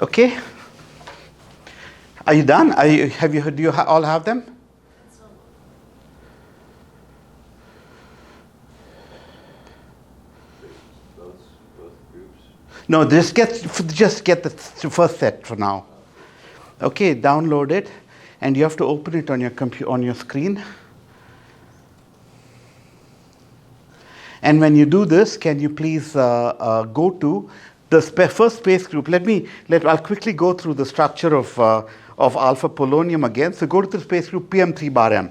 Okay? Are you done? Do you all have them? Both groups. No, just get the first set for now. Okay, download it, and you have to open it on your on your screen. And when you do this, can you please go to the first space group? I'll quickly go through the structure of alpha polonium again. So go to the space group PM3 bar M.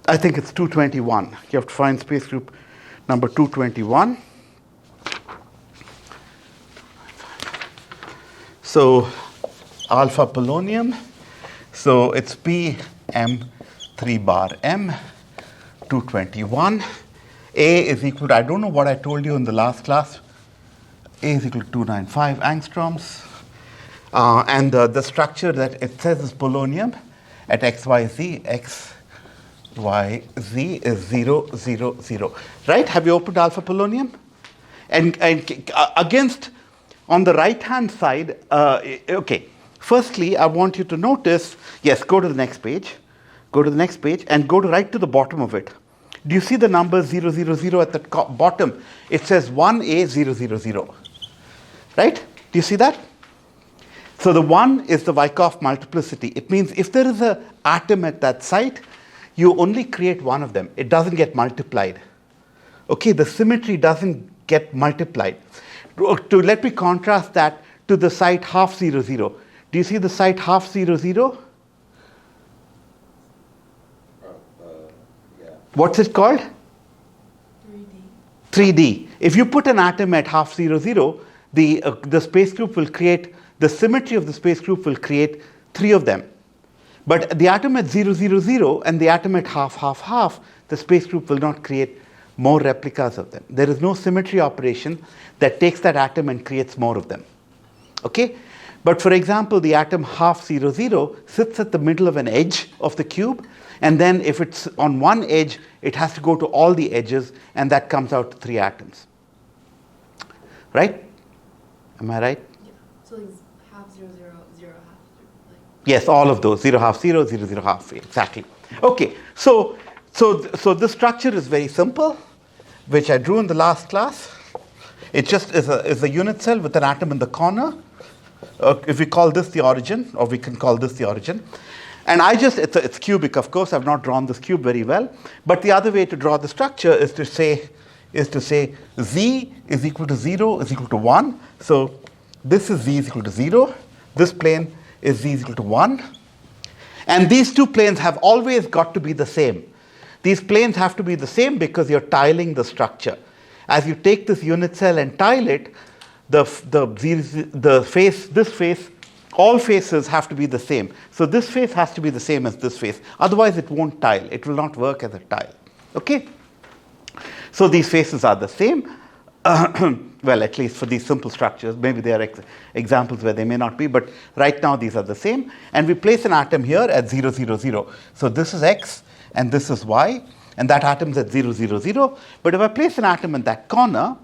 I think it's 221. You have to find space group number 221. So alpha polonium. So it's PM3 bar M, 221. A is equal to, I don't know what I told you in the last class. A is equal to 295 angstroms. And the structure that it says is polonium at XYZ, XYZ is 0, 0, 0. Right? Have you opened alpha polonium? And against, on the right-hand side, okay. Firstly, I want you to notice, yes, go to the next page. Go to the next page and go right to the bottom of it. Do you see the number 0, 0, 0 at the bottom? It says 1A, 0, 0, 0. Right? Do you see that? So the 1 is the Wyckoff multiplicity. It means if there is an atom at that site, you only create one of them. It doesn't get multiplied. Okay, the symmetry doesn't get multiplied. Let me contrast that to the site half 0, 0. Do you see the site half 0, 0? What's it called? 3D. 3D. If you put an atom at half 0, 0, the space group will create, the symmetry of the space group will create 3 of them. But the atom at 0, 0, 0 and the atom at half, half, half, the space group will not create more replicas of them. There is no symmetry operation that takes that atom and creates more of them. Okay? But for example, the atom half 0, 0 sits at the middle of an edge of the cube. And then if it's on one edge, it has to go to all the edges, and that comes out to 3 atoms. Right? Am I right? Yeah. So it's half 0, 0, 0, half. Like. Yes, all of those. 0, half 0, 0, 0, half. Exactly. Okay. So this structure is very simple, which I drew in the last class. It just is a unit cell with an atom in the corner. If we call this the origin, or we can call this the origin. And it's cubic, of course. I've not drawn this cube very well. But the other way to draw the structure is to say Z is equal to 0 is equal to 1. So this is Z is equal to 0. This plane is Z is equal to 1. And these two planes have always got to be the same. These planes have to be the same because you're tiling the structure. As you take this unit cell and tile it, the face, this face, all faces have to be the same. So this face has to be the same as this face. Otherwise, it won't tile. It will not work as a tile. Okay? So these faces are the same. Well, at least for these simple structures. Maybe there are examples where they may not be. But right now, these are the same. And we place an atom here at 0, 0, 0. So this is X, and this is Y. And that atom's at 0, 0, 0. But if I place an atom in that corner,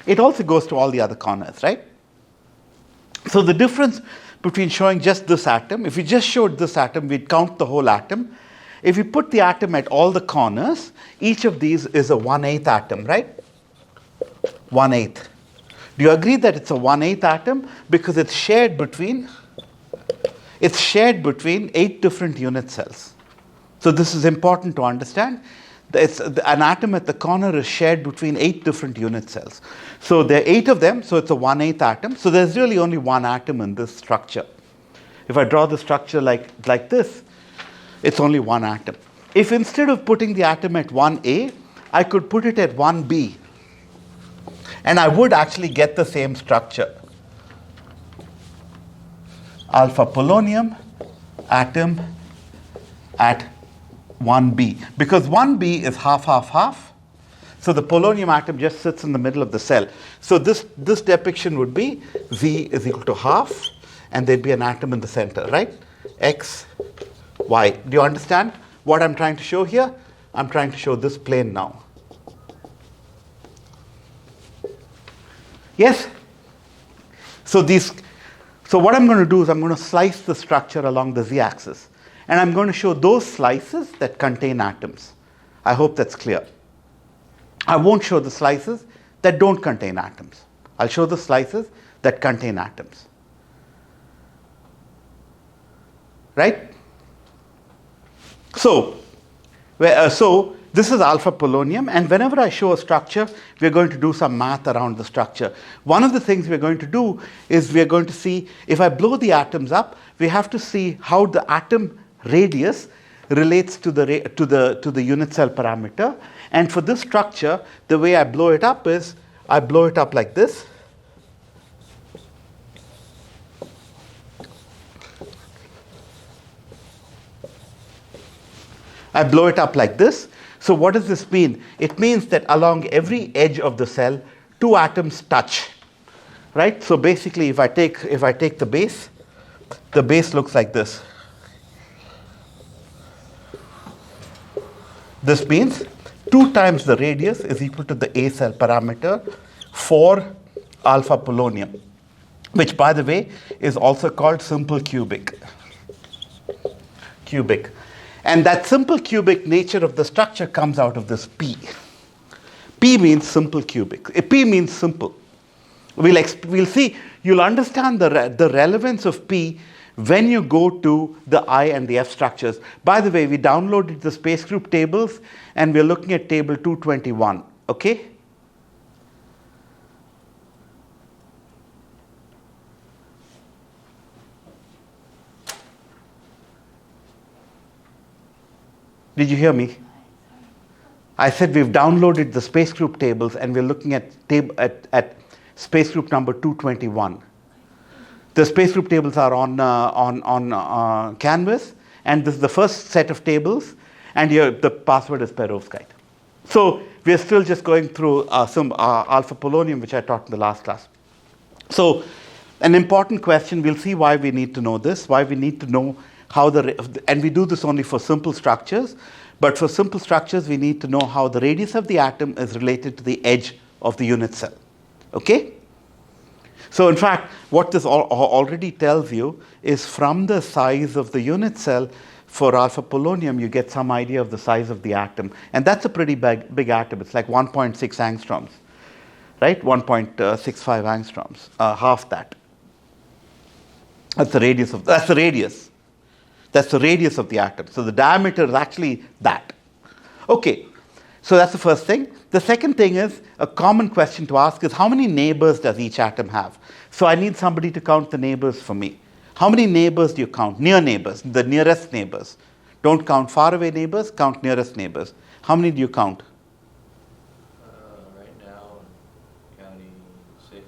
it also goes to all the other corners, right? So the difference between showing just this atom, if we just showed this atom, we'd count the whole atom. If we put the atom at all the corners, each of these is a 1/8 atom, right? 1/8. Do you agree that it's a 1/8 atom? Because it's shared between 8 different unit cells. So this is important to understand. An atom at the corner is shared between 8 different unit cells. So there are 8 of them, so it's a 1/8 atom. So there's really only one atom in this structure. If I draw the structure like this, it's only one atom. If instead of putting the atom at 1A, I could put it at 1B, and I would actually get the same structure. Alpha polonium atom at 1B, because 1B is half, half, half. So the polonium atom just sits in the middle of the cell. So this depiction would be Z is equal to half, and there'd be an atom in the center, right? X, Y. Do you understand what I'm trying to show here? I'm trying to show this plane now. Yes? So these So what I'm going to do is I'm going to slice the structure along the z-axis. And I'm going to show those slices that contain atoms. I hope that's clear. I won't show the slices that don't contain atoms. I'll show the slices that contain atoms. Right? So this is alpha polonium, and whenever I show a structure, we're going to do some math around the structure. One of the things we're going to do is we're going to see, if I blow the atoms up, we have to see how the atom radius relates to the unit cell parameter. And for this structure, the way I blow it up is, I blow it up like this. I blow it up like this. So what does this mean? It means that along every edge of the cell, two atoms touch, right? So basically, if I take the base looks like this. This means 2 times the radius is equal to the A cell parameter for alpha polonium, which, by the way, is also called simple cubic. And that simple cubic nature of the structure comes out of this P. P means simple cubic. P means simple. We'll see, you'll understand the relevance of P when you go to the I and the F structures. By the way, we downloaded the space group tables, and we're looking at table 221, okay? Did you hear me? I said we've downloaded the space group tables, and we're looking at space group number 221. The space group tables are on Canvas, and this is the first set of tables, and here the password is perovskite. So we're still just going through some alpha polonium, which I taught in the last class. So an important question, we'll see why we need to know this, why we need to know how and we do this only for simple structures, but for simple structures, we need to know how the radius of the atom is related to the edge of the unit cell, okay? So in fact, what this already tells you is from the size of the unit cell for alpha polonium, you get some idea of the size of the atom. And that's a pretty big atom. It's like 1.6 angstroms, right? 1.65 angstroms, half that. That's the radius of the atom. So the diameter is actually that. Okay, so that's the first thing. The second thing is, a common question to ask is, how many neighbors does each atom have? So I need somebody to count the neighbors for me. How many neighbors do you count? Near neighbors, the nearest neighbors. Don't count far away neighbors, count nearest neighbors. How many do you count? Right now, I'm counting 6.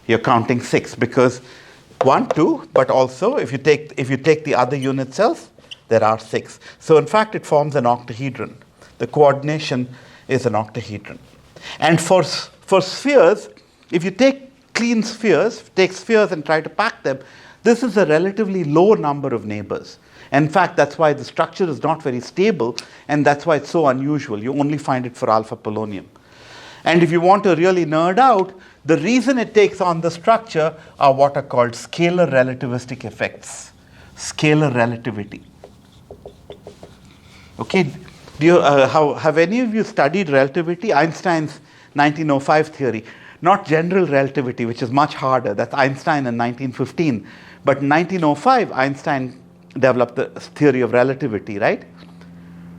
You're counting 6 because 1, 2, but also if you take the other unit cells, there are 6. So in fact, it forms an octahedron. The coordination is an octahedron. And for spheres, if you take clean spheres, take spheres and try to pack them, this is a relatively low number of neighbors. In fact, that's why the structure is not very stable, and that's why it's so unusual. You only find it for alpha polonium. And if you want to really nerd out, the reason it takes on the structure are what are called scalar relativistic effects. Scalar relativity. Okay, have any of you studied relativity? Einstein's 1905 theory. Not general relativity, which is much harder. That's Einstein in 1915. But in 1905, Einstein developed the theory of relativity, right?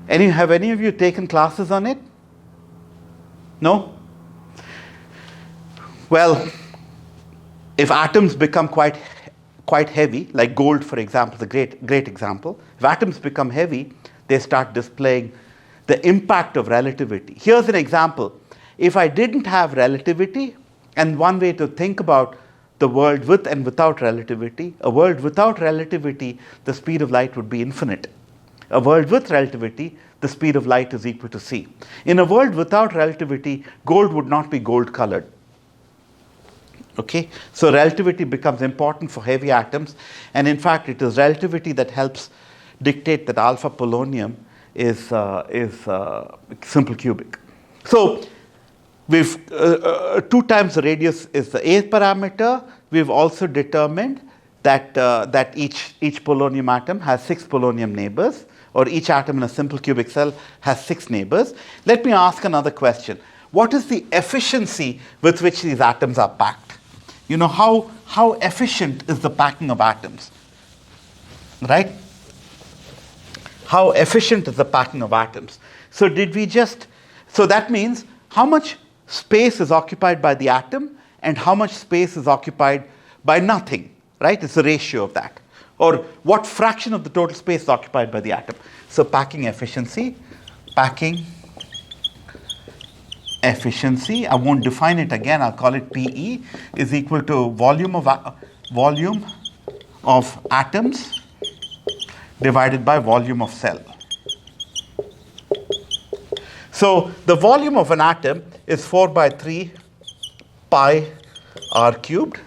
Have any of you taken classes on it? No? Well, if atoms become quite heavy, like gold, for example, the great example, if atoms become heavy, they start displaying the impact of relativity. Here's an example. If I didn't have relativity, and one way to think about the world with and without relativity, a world without relativity, the speed of light would be infinite. A world with relativity, the speed of light is equal to c. In a world without relativity, gold would not be gold colored. Okay, so relativity becomes important for heavy atoms, and in fact, it is relativity that helps dictate that alpha polonium is simple cubic. So we've 2 times the radius is the A parameter. We've also determined that each polonium atom has 6 polonium neighbors, or each atom in a simple cubic cell has 6 neighbors. Let me ask another question. What is the efficiency with which these atoms are packed? You know, how efficient is the packing of atoms? Right? How efficient is the packing of atoms? So so that means how much space is occupied by the atom and how much space is occupied by nothing, right? It's the ratio of that. Or what fraction of the total space is occupied by the atom. So packing efficiency, I won't define it again, I'll call it PE, is equal to volume of atoms divided by volume of cell. So the volume of an atom is 4 by 3 pi r cubed.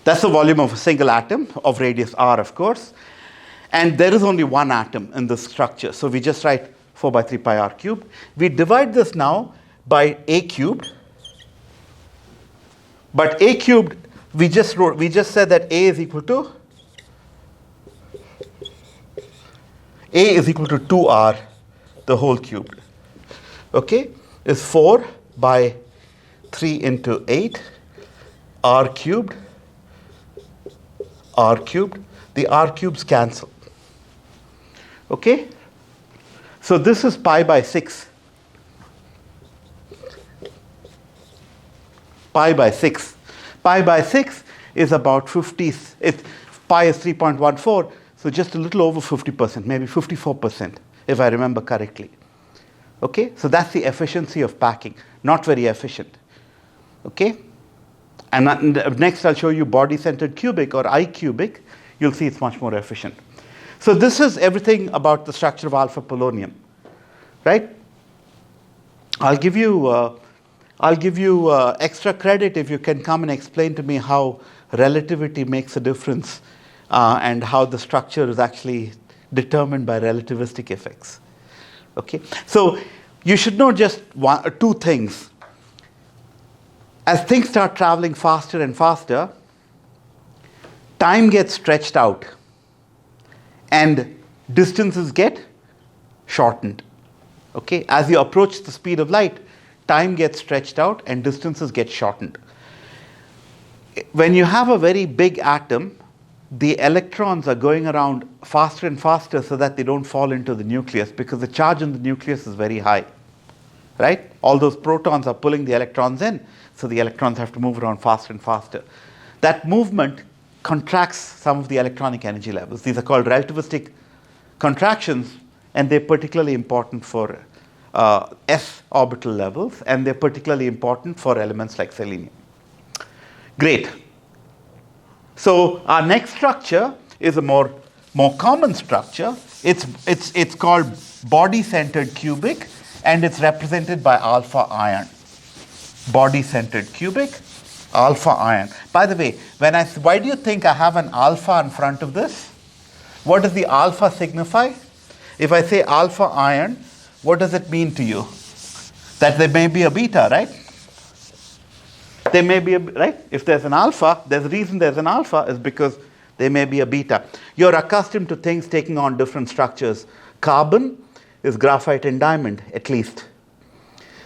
That's the volume of a single atom of radius r, of course. And there is only one atom in this structure. So we just write 4 by 3 pi r cubed. We divide this now by a cubed. But a cubed, we just said that a is equal to 2r, the whole cubed. Okay? Is 4 by 3 into 8 r cubed. The r cubes cancel. Okay? So this is pi by 6. Pi by 6 is about 50. Pi is 3.14, so just a little over 50%, maybe 54%, if I remember correctly. Okay? So that's the efficiency of packing. Not very efficient. Okay? And next I'll show you body-centered cubic or I cubic. You'll see it's much more efficient. So this is everything about the structure of alpha polonium, right? I'll give you extra credit if you can come and explain to me how relativity makes a difference and how the structure is actually determined by relativistic effects. Okay, so you should know just two things. As things start traveling faster and faster, time gets stretched out and distances get shortened. Okay, as you approach the speed of light, time gets stretched out and distances get shortened. When you have a very big atom, the electrons are going around faster and faster so that they don't fall into the nucleus, because the charge in the nucleus is very high, right? All those protons are pulling the electrons in, so the electrons have to move around faster and faster. That movement contracts some of the electronic energy levels. These are called relativistic contractions, and they're particularly important for s orbital levels, and they're particularly important for elements like selenium. Great. So our next structure is a more common structure. It's called body-centered cubic, and it's represented by alpha ion. Body-centered cubic, alpha ion. By the way, why do you think I have an alpha in front of this? What does the alpha signify? If I say alpha ion, what does it mean to you? That there may be a beta, right? There may be right? If there's an alpha, there's a reason there's an alpha is because there may be a beta. You're accustomed to things taking on different structures. Carbon is graphite and diamond, at least.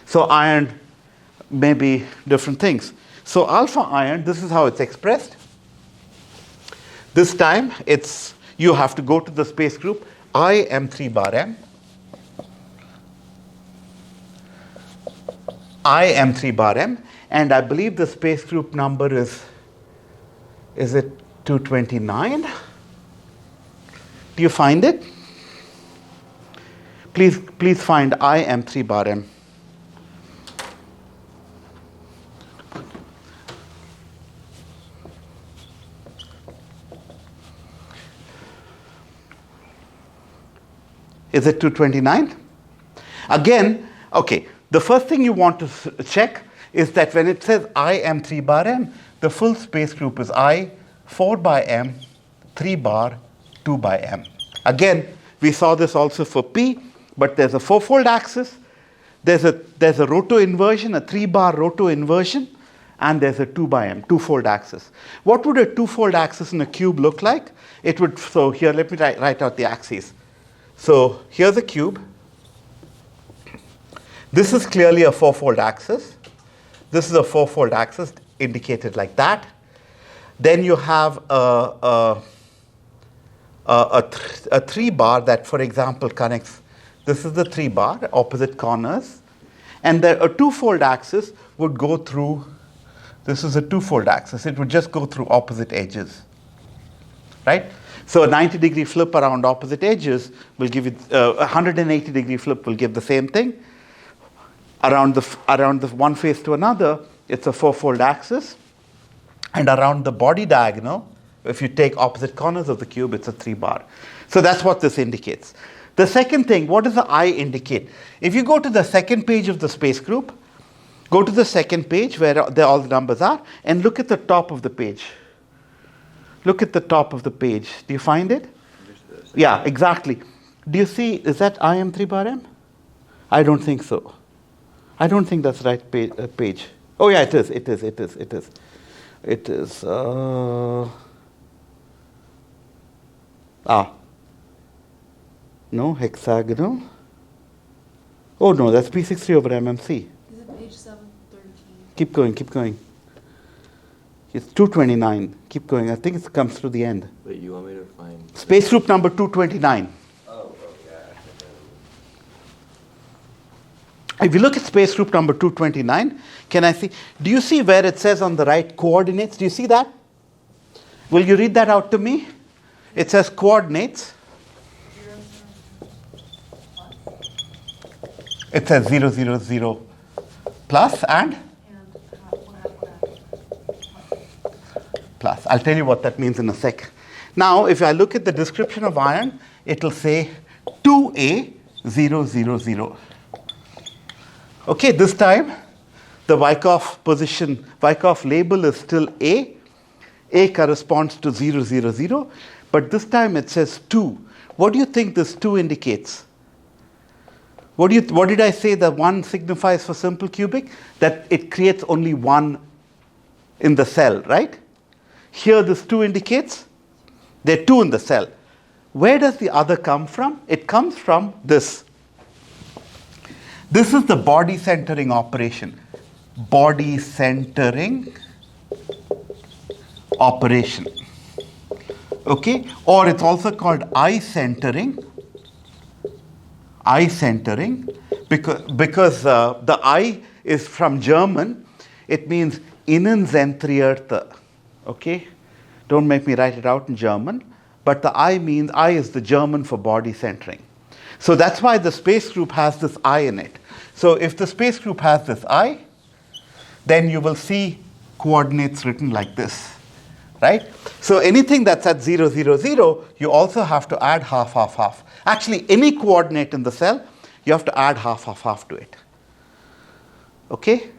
So iron may be different things. So alpha ion, this is how it's expressed. This time, you have to go to the space group IM3 bar M. IM3 bar M. And I believe the space group number is it 229? Do you find it? Please find IM3 bar M. Is it 229? Again, okay, the first thing you want to check is that when it says IM3 bar M, the full space group is I, 4 by M, 3 bar, 2 by M. Again, we saw this also for P, but there's a fourfold axis, there's a roto inversion, a 3 bar roto inversion, and there's a 2 by m, two-fold axis. What would a two-fold axis in a cube look like? It would, so here, let me write out the axes. So here's a cube. This is clearly a four-fold axis. This is a four-fold axis indicated like that. Then you have a 3-bar that, for example, connects. This is the 3-bar, opposite corners. And a two-fold axis would go through, this is a two-fold axis. It would just go through opposite edges, right? So a 90-degree flip around opposite edges will give you, a 180-degree flip will give the same thing. Around the one face to another, it's a four-fold axis. And around the body diagonal, if you take opposite corners of the cube, it's a 3-bar. So that's what this indicates. The second thing, what does the eye indicate? If you go to the second page of the space group, go to the second page where all the numbers are, and look at the top of the page. Look at the top of the page. Do you find it? Yeah, exactly. Do you see, is that IM 3-bar M? I don't think so. I don't think that's the right page. Oh yeah, it is. No, hexagonal. Oh no, that's P63 over MMC. Is it page 713? Keep going. It's 229. Keep going. I think it comes through the end. Wait, you want me to find Space group number 229. If you look at space group number 229, can I see? Do you see where it says on the right coordinates? Do you see that? Will you read that out to me? It says coordinates. It says 0, 0, 0 plus and plus. I'll tell you what that means in a sec. Now, if I look at the description of iron, it will say 2A 0, 0, 0. Okay, this time the Wyckoff label is still A. A corresponds to 0, 0, 0. But this time it says 2. What do you think this 2 indicates? What did I say that 1 signifies for simple cubic? That it creates only 1 in the cell, right? Here this 2 indicates there are 2 in the cell. Where does the other come from? It comes from this. This is the body centering operation. Body centering operation. Okay? Or it's also called eye centering. Eye centering, because the eye is from German, it means Innenzentrierte. Okay? Don't make me write it out in German. But the eye is the German for body centering. So that's why the space group has this eye in it. So if the space group has this eye, then you will see coordinates written like this, right? So anything that's at 0, 0, 0, you also have to add half, half, half. Actually, any coordinate in the cell, you have to add half, half, half to it. Okay?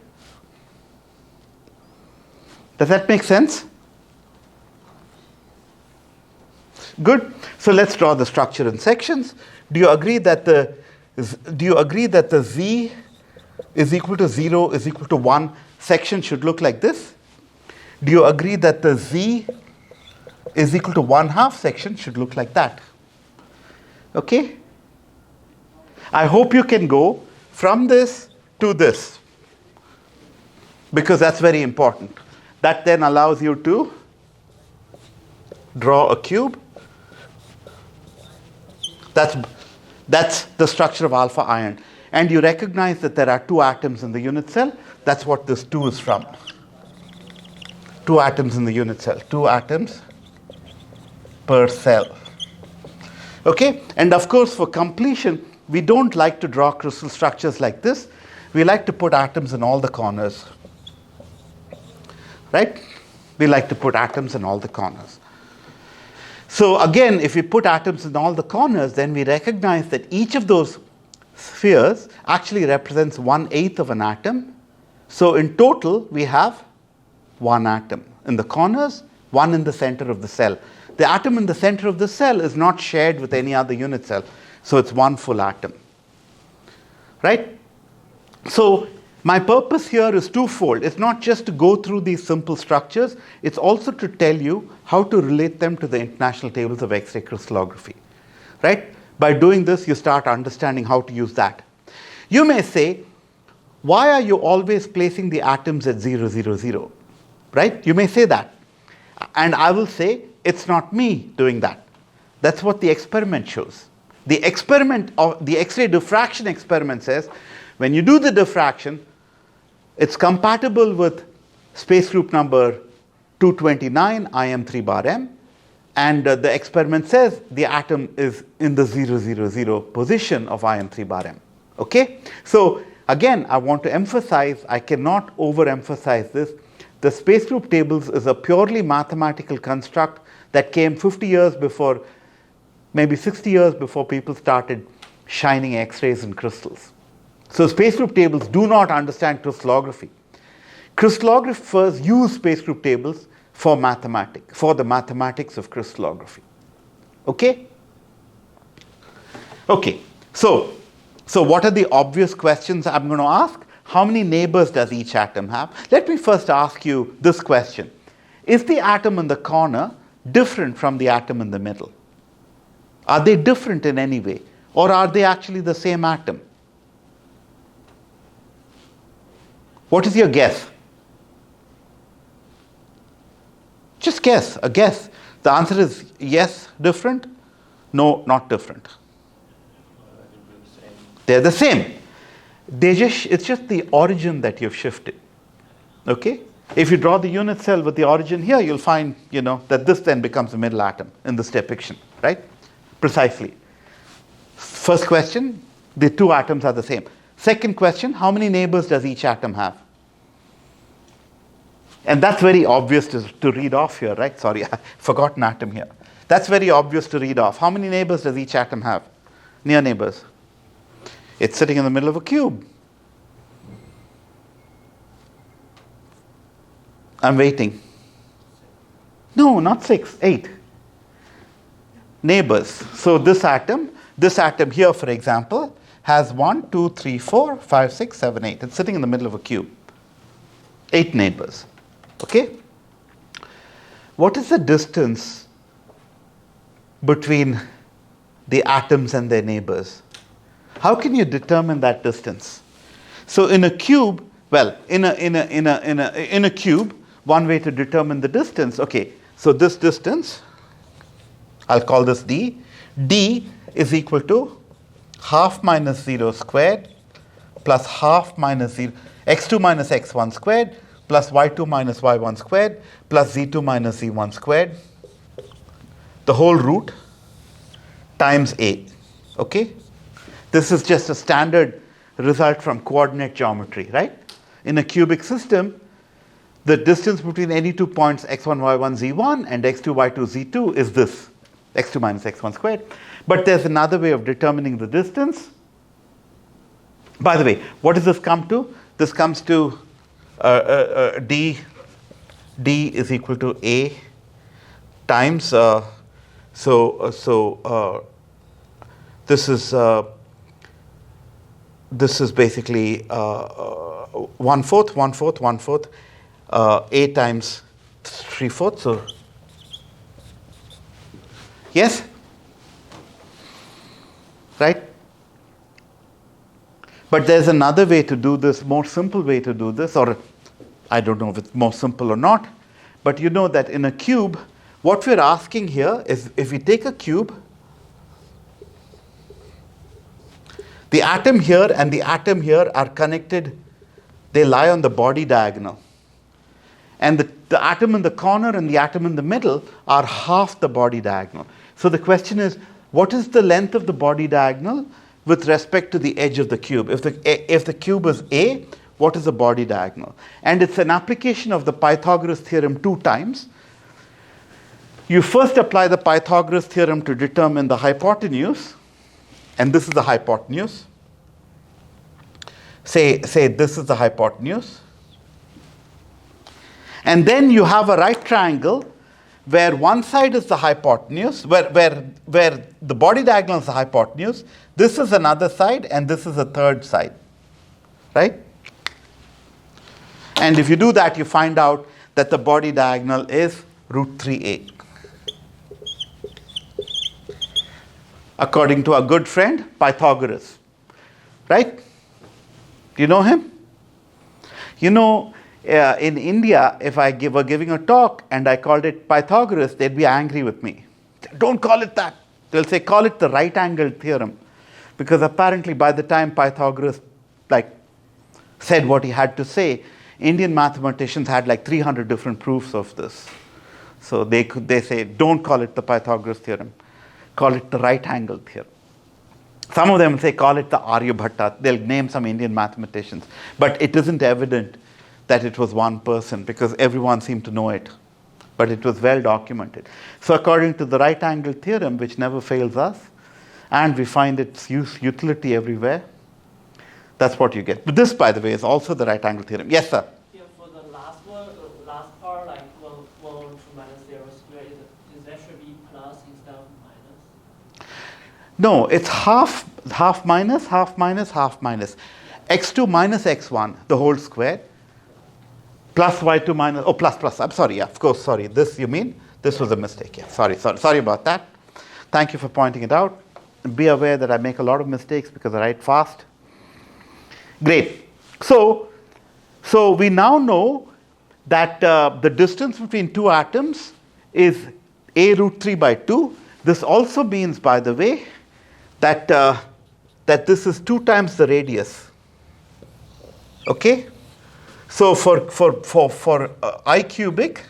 Does that make sense? Good. So let's draw the structure in sections. Do you agree that the Z is equal to 0 is equal to 1 section should look like this? Do you agree that the Z is equal to 1/2 section should look like that? Okay? I hope you can go from this to this, because that's very important. That then allows you to draw a cube. That's the structure of alpha iron. And you recognize that there are 2 atoms in the unit cell. That's what this 2 is from. 2 atoms in the unit cell. 2 atoms per cell. Okay? And of course, for completion, we don't like to draw crystal structures like this. We like to put atoms in all the corners. Right? We like to put atoms in all the corners. So again, if we put atoms in all the corners, then we recognize that each of those spheres actually represents 1/8 of an atom. So in total, we have 1 atom in the corners, 1 in the center of the cell. The atom in the center of the cell is not shared with any other unit cell. So it's 1 full atom. Right? So My purpose here is twofold. It's not just to go through these simple structures, it's also to tell you how to relate them to the international tables of X-ray crystallography. Right? By doing this, you start understanding how to use that. You may say, why are you always placing the atoms at 0, 0, 0? Right? You may say that. And I will say, it's not me doing that. That's what the experiment shows. The experiment of the X-ray diffraction experiment says, when you do the diffraction, it's compatible with space group number 229 IM3 bar M, and the experiment says the atom is in the 0, 0, 0 position of IM3 bar M. Okay? So again, I want to emphasize, I cannot overemphasize this. The space group tables is a purely mathematical construct that came 50 years before, maybe 60 years before people started shining X-rays in crystals. So space group tables do not understand crystallography. Crystallographers use space group tables for the mathematics of crystallography. Okay? Okay. So what are the obvious questions I'm going to ask? How many neighbors does each atom have? Let me first ask you this question. Is the atom in the corner different from the atom in the middle? Are they different in any way? Or are they actually the same atom? What is your guess? Just guess, a guess. The answer is yes, different. No, not different. They're the same. It's just the origin that you've shifted. Okay? If you draw the unit cell with the origin here, you'll find, that this then becomes the middle atom in this depiction, right? Precisely. First question, the two atoms are the same. Second question, how many neighbors does each atom have? And that's very obvious to read off here, right? Sorry, I forgot an atom here. That's very obvious to read off. How many neighbors does each atom have? Near neighbors. It's sitting in the middle of a cube. I'm waiting. No, not 6, 8. Neighbors. So this atom here, for example, has 1, 2, 3, 4, 5, 6, 7, 8. It's sitting in the middle of a cube. 8 neighbors. Okay? What is the distance between the atoms and their neighbors? How can you determine that distance? So in a cube, in a cube, one way to determine the distance, okay, so this distance, I'll call this d. D is equal to half minus 0 squared plus half minus 0, x2 minus x1 squared plus y2 minus y1 squared plus z2 minus z1 squared, the whole root times a. Okay? This is just a standard result from coordinate geometry, right? In a cubic system, the distance between any 2 points x1, y1, z1 and x2, y2, z2 is this, x2 minus x1 squared. But there's another way of determining the distance. By the way, what does this come to? This comes to d is equal to a times, this is basically 1/4, a times 3/4. So, yes? Right? But there's another way to do this, more simple way to do this, or I don't know if it's more simple or not, but you know that in a cube, what we're asking here is if we take a cube, the atom here and the atom here are connected, they lie on the body diagonal. And the atom in the corner and the atom in the middle are half the body diagonal. So the question is, what is the length of the body diagonal with respect to the edge of the cube? If the cube is A, what is the body diagonal? And it's an application of the Pythagoras theorem 2 times. You first apply the Pythagoras theorem to determine the hypotenuse, and this is the hypotenuse. Say this is the hypotenuse. And then you have a right triangle where one side is the hypotenuse, where the body diagonal is the hypotenuse. This is another side, and this is a third side. Right? And if you do that, you find out that the body diagonal is root 3a. According to our good friend Pythagoras. Right? Do you know him? You know, in India, if I were giving a talk and I called it Pythagoras, they'd be angry with me. Don't call it that. They'll say, call it the right-angled theorem. Because apparently by the time Pythagoras said what he had to say, Indian mathematicians had 300 different proofs of this. So they say, don't call it the Pythagoras theorem. Call it the right-angled theorem. Some of them say, call it the Aryabhatta. They'll name some Indian mathematicians. But it isn't evident that it was one person because everyone seemed to know it. But it was well documented. So according to the right-angled theorem, which never fails us, and we find its utility everywhere, that's what you get. But this, by the way, is also the right-angled theorem. Yes, sir? Yeah, for the last one, last part, 1 over 2 minus 0 squared, is that should be plus instead of minus? No, it's half minus, half minus, half minus. x2 minus x1, the whole square, plus y2 minus, plus. I'm sorry, yeah, of course, sorry. This, you mean? This was a mistake, yeah. Sorry about that. Thank you for pointing it out. Be aware that I make a lot of mistakes because I write fast. Great. So we now know that the distance between two atoms is a root 3 by 2. This also means, by the way, that this is 2 times the radius. Okay? So for I cubic,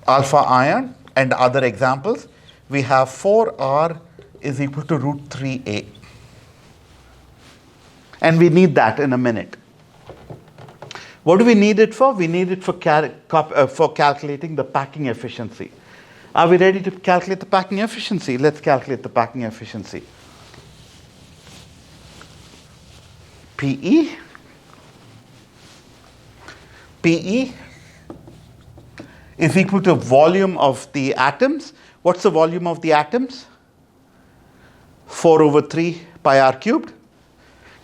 alpha ion, and other examples, we have 4r is equal to root 3a. And we need that in a minute. What do we need it for? We need it for calculating the packing efficiency. Are we ready to calculate the packing efficiency? Let's calculate the packing efficiency. PE is equal to volume of the atoms. What's the volume of the atoms? 4 over 3 pi r cubed.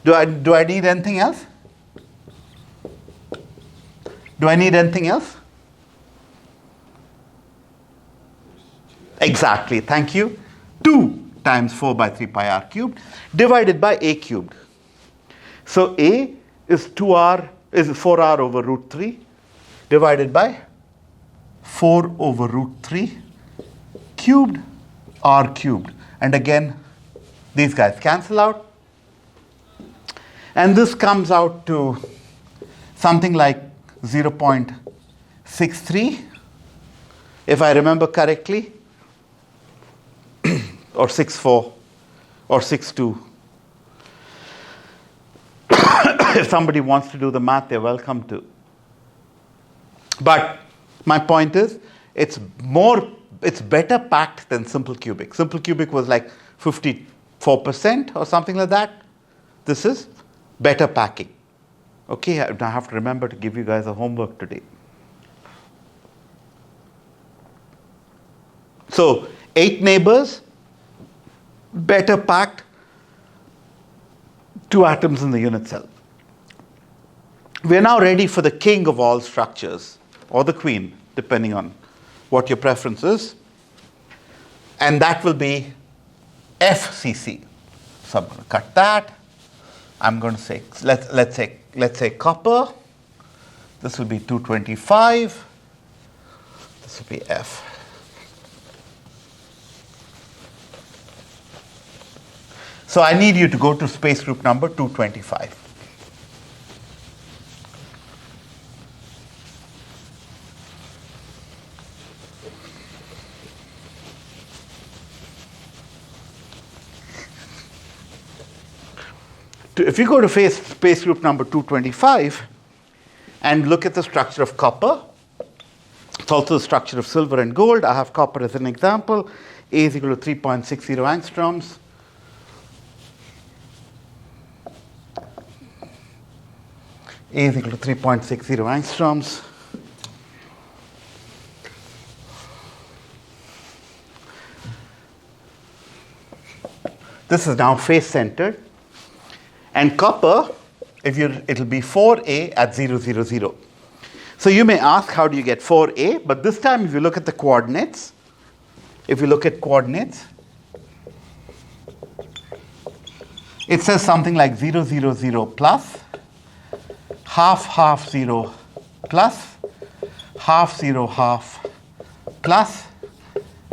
Do I need anything else? Do I need anything else? Exactly, thank you. 2 times 4 by 3 pi r cubed divided by a cubed. So a is 4r over root 3 divided by 4 over root 3 cubed r cubed. And again, these guys cancel out. And this comes out to something like 0.63, if I remember correctly, or 6.4, or 6.2. If somebody wants to do the math, they're welcome to. But my point is, it's better packed than simple cubic. Simple cubic was like 54% or something like that. This is better packing. Okay, I have to remember to give you guys a homework today. So 8 neighbors, better packed, 2 atoms in the unit cell. We are now ready for the king of all structures, or the queen, depending on what your preference is. And that will be FCC. So I'm going to cut that. I'm going to say, let's say copper. This will be 225. This will be F. So I need you to go to space group number 225. If you go to space group number 225 and look at the structure of copper, it's also the structure of silver and gold. I have copper as an example. A is equal to 3.60 angstroms. A is equal to 3.60 angstroms. This is now face-centered. And copper It'll be 4a at 0, 0, 0. So you may ask, how do you get 4a? But this time, if you look at the coordinates, it says something like 0, 0, 0 plus, half, half, 0 plus, half, 0, half plus,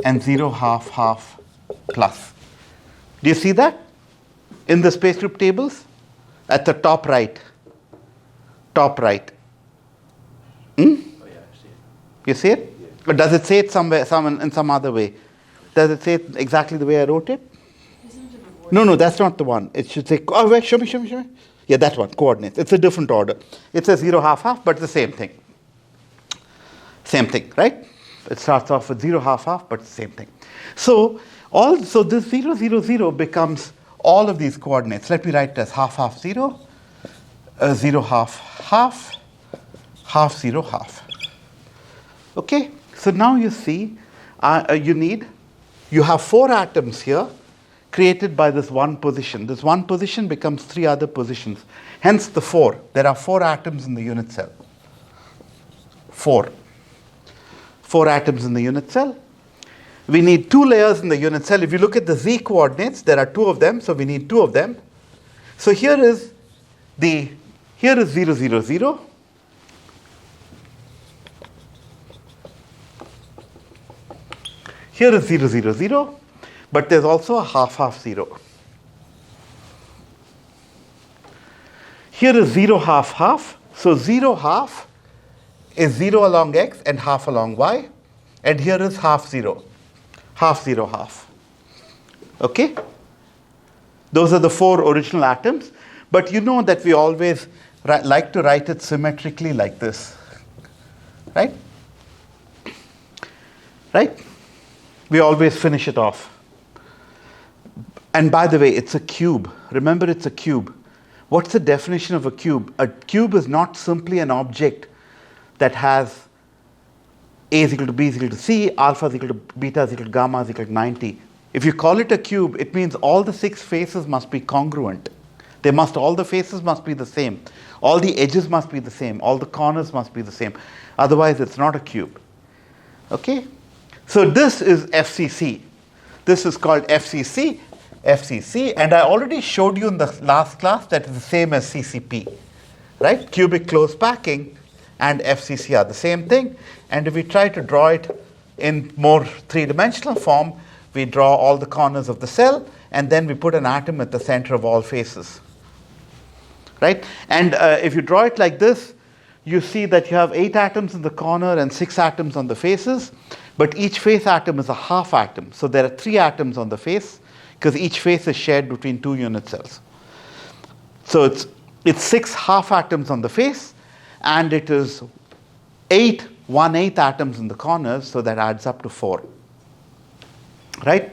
and 0, half, half plus. Do you see that in the space group tables? At the top right. Top right. Oh yeah, I see it. You see it? Yeah. Or does it say it somewhere, in some other way? Does it say it exactly the way I wrote it? Isn't it the No, that's not the one. It should say, oh, wait, show me. Yeah, that one, coordinates. It's a different order. It says 0, half, half, but it's the same thing. Same thing, right? It starts off with 0, half, half, but it's the same thing. So this 0, 0, 0 becomes all of these coordinates. Let me write it as half, half, 0, 0, half, half, half, 0, half. Okay? So now you see, you have 4 atoms here created by this one position. This one position becomes 3 other positions. Hence the 4. There are 4 atoms in the unit cell. 4 atoms in the unit cell. We need 2 layers in the unit cell. If you look at the z coordinates, there are 2 of them, so we need 2 of them. So here is 0, 0, 0. Here is 0, 0, 0, but there's also a half, half, 0. Here is 0, half, half. So 0, half is 0 along x and half along y. And here is half, 0. Half, 0, half. Okay? Those are the 4 original atoms. But you know that we always like to write it symmetrically like this. Right? Right? We always finish it off. And by the way, it's a cube. Remember, it's a cube. What's the definition of a cube? A cube is not simply an object that has A is equal to B is equal to C, alpha is equal to beta is equal to gamma is equal to 90. If you call it a cube, it means all the 6 faces must be congruent. All the faces must be the same. All the edges must be the same. All the corners must be the same. Otherwise, it's not a cube. Okay? So this is FCC. This is called FCC, and I already showed you in the last class that it's the same as CCP, right? Cubic close packing and FCC are the same thing. And if we try to draw it in more 3-dimensional form, we draw all the corners of the cell, and then we put an atom at the center of all faces, right? And if you draw it like this, you see that you have 8 atoms in the corner and 6 atoms on the faces. But each face atom is a half atom. So there are 3 atoms on the face, because each face is shared between 2 unit cells. So it's 6 half atoms on the face, and it is 8 1/8 atoms in the corners, so that adds up to 4. Right?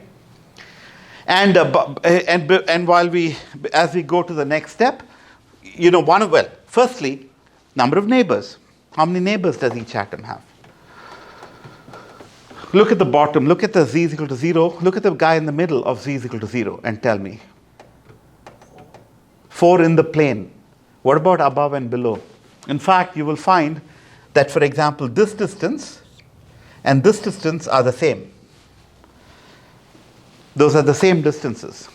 And as we go to the next step, firstly, number of neighbors. How many neighbors does each atom have? Look at the bottom. Look at the z is equal to 0. Look at the guy in the middle of z is equal to 0 and tell me. 4 in the plane. What about above and below? In fact, you will find that, for example, this distance and this distance are the same. Those are the same distances.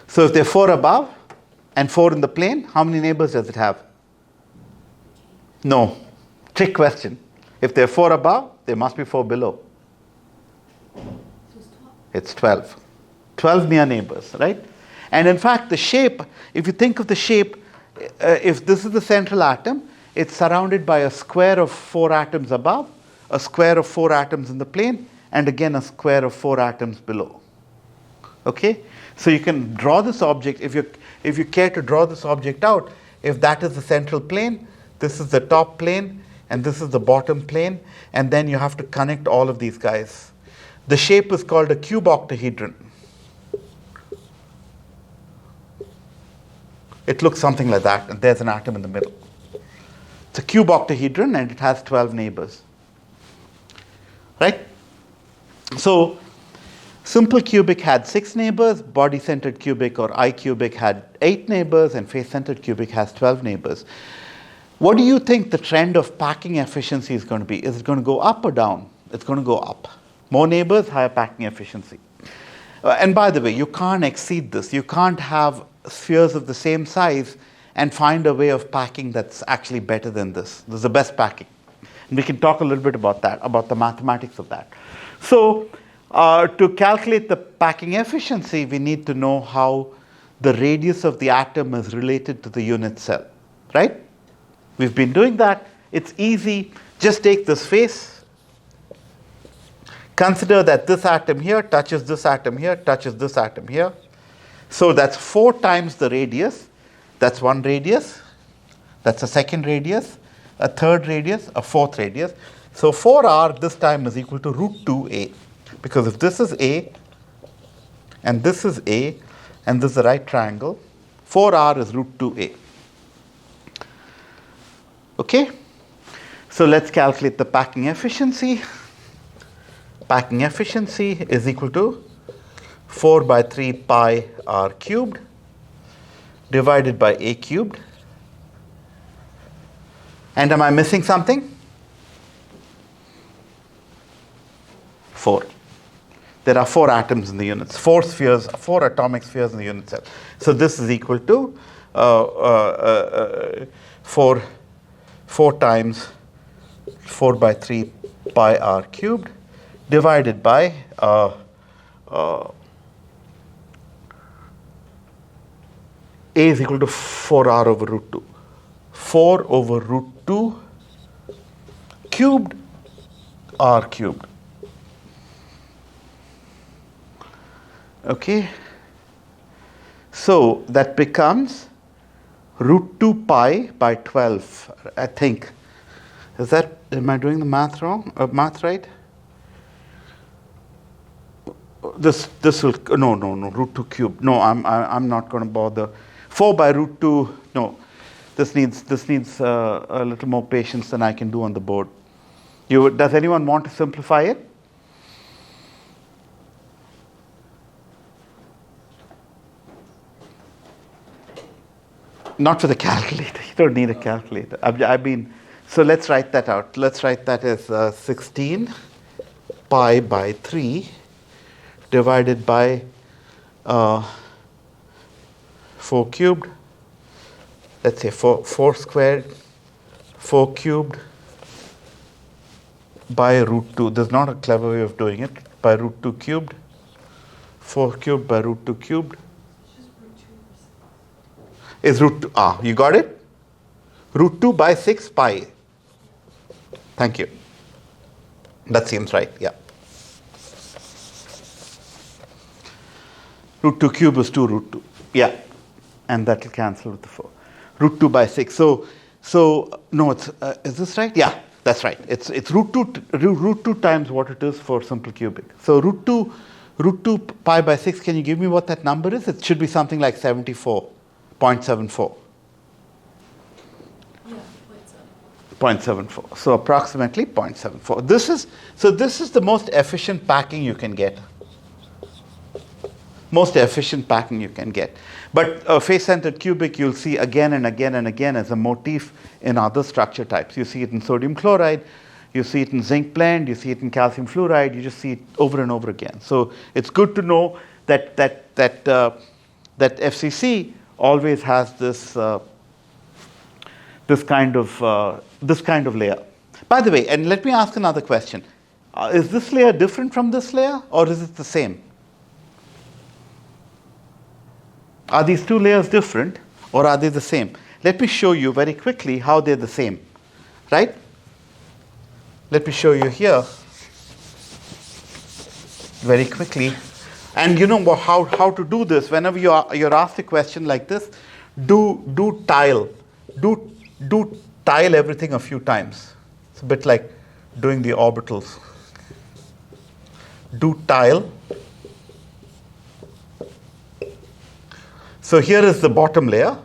So if there are 4 above and 4 in the plane, how many neighbors does it have? No. Trick question. If there are 4 above, there must be 4 below. So it's 12. It's 12. 12 near neighbors, right? And in fact, the shape, if you think of the shape, if this is the central atom, it's surrounded by a square of 4 atoms above, a square of 4 atoms in the plane, and again a square of 4 atoms below. Okay? So you can draw this object, if you care to draw this object out, if that is the central plane, this is the top plane, and this is the bottom plane, and then you have to connect all of these guys. The shape is called a cube octahedron. It looks something like that, and there's an atom in the middle. It's a cube octahedron, and it has 12 neighbors. Right? So Simple cubic had 6 neighbors, body-centered cubic or I-cubic had 8 neighbors, and face-centered cubic has 12 neighbors. What do you think the trend of packing efficiency is going to be? Is it going to go up or down? It's going to go up. More neighbors, higher packing efficiency. And by the way, you can't exceed this. You can't have spheres of the same size and find a way of packing that's actually better than this. This is the best packing. And we can talk a little bit about that, about the mathematics of that. So to calculate the packing efficiency, we need to know how the radius of the atom is related to the unit cell, right? We've been doing that. It's easy. Just take this face. Consider that this atom here touches this atom here, touches this atom here. So that's 4 times the radius. That's one radius. That's a second radius, a third radius, a fourth radius. So 4r this time is equal to root 2a. Because if this is a, and this is a, and this is the right triangle, 4r is root 2a. Okay? So let's calculate the packing efficiency. Packing efficiency is equal to 4 by 3 pi r cubed divided by a cubed. And am I missing something? 4. There are 4 atoms in the units, 4 spheres, 4 atomic spheres in the unit cell. So this is equal to 4 times 4 by 3 pi r cubed divided by a is equal to 4r over root 2. 4 over root 2 cubed r cubed. Okay. So that becomes root 2 pi by 12, I think. Is that, am I doing the math wrong? Math right? This will, no, root 2 cubed. No, I'm not going to bother. 4 by root 2, no. This needs a little more patience than I can do on the board. Does anyone want to simplify it? Not for the calculator. You don't need a calculator. So let's write that out. Let's write that as 16 pi by 3 divided by 4 cubed. Let's say 4 squared, 4 cubed by root 2. There's not a clever way of doing it. By root 2 cubed. 4 cubed by root 2 cubed. Is root 2, you got it? Root 2 by 6 pi. Thank you. That seems right, yeah. Root 2 cube is 2 root 2. Yeah. And that will cancel with the 4. Root 2 by 6. So no, it's, is this right? Yeah, that's right. It's root 2 times what it is for simple cubic. So root 2 pi by 6, can you give me what that number is? It should be something like 74.74. Yeah, 0.74. So approximately 0.74. This is the most efficient packing you can get. Most efficient packing you can get. But face-centered cubic you'll see again and again and again as a motif in other structure types. You see it in sodium chloride, you see it in zinc blende, you see it in calcium fluoride, you just see it over and over again. So it's good to know that FCC always has this kind of layer. By the way, and let me ask another question. Is this layer different from this layer, or is it the same? Are these two layers different, or are they the same? Let me show you very quickly how they're the same, right? Let me show you here very quickly. And you know how to do this. Whenever you're asked a question like this, do tile everything a few times. It's a bit like doing the orbitals. Do tile. So here is the bottom layer.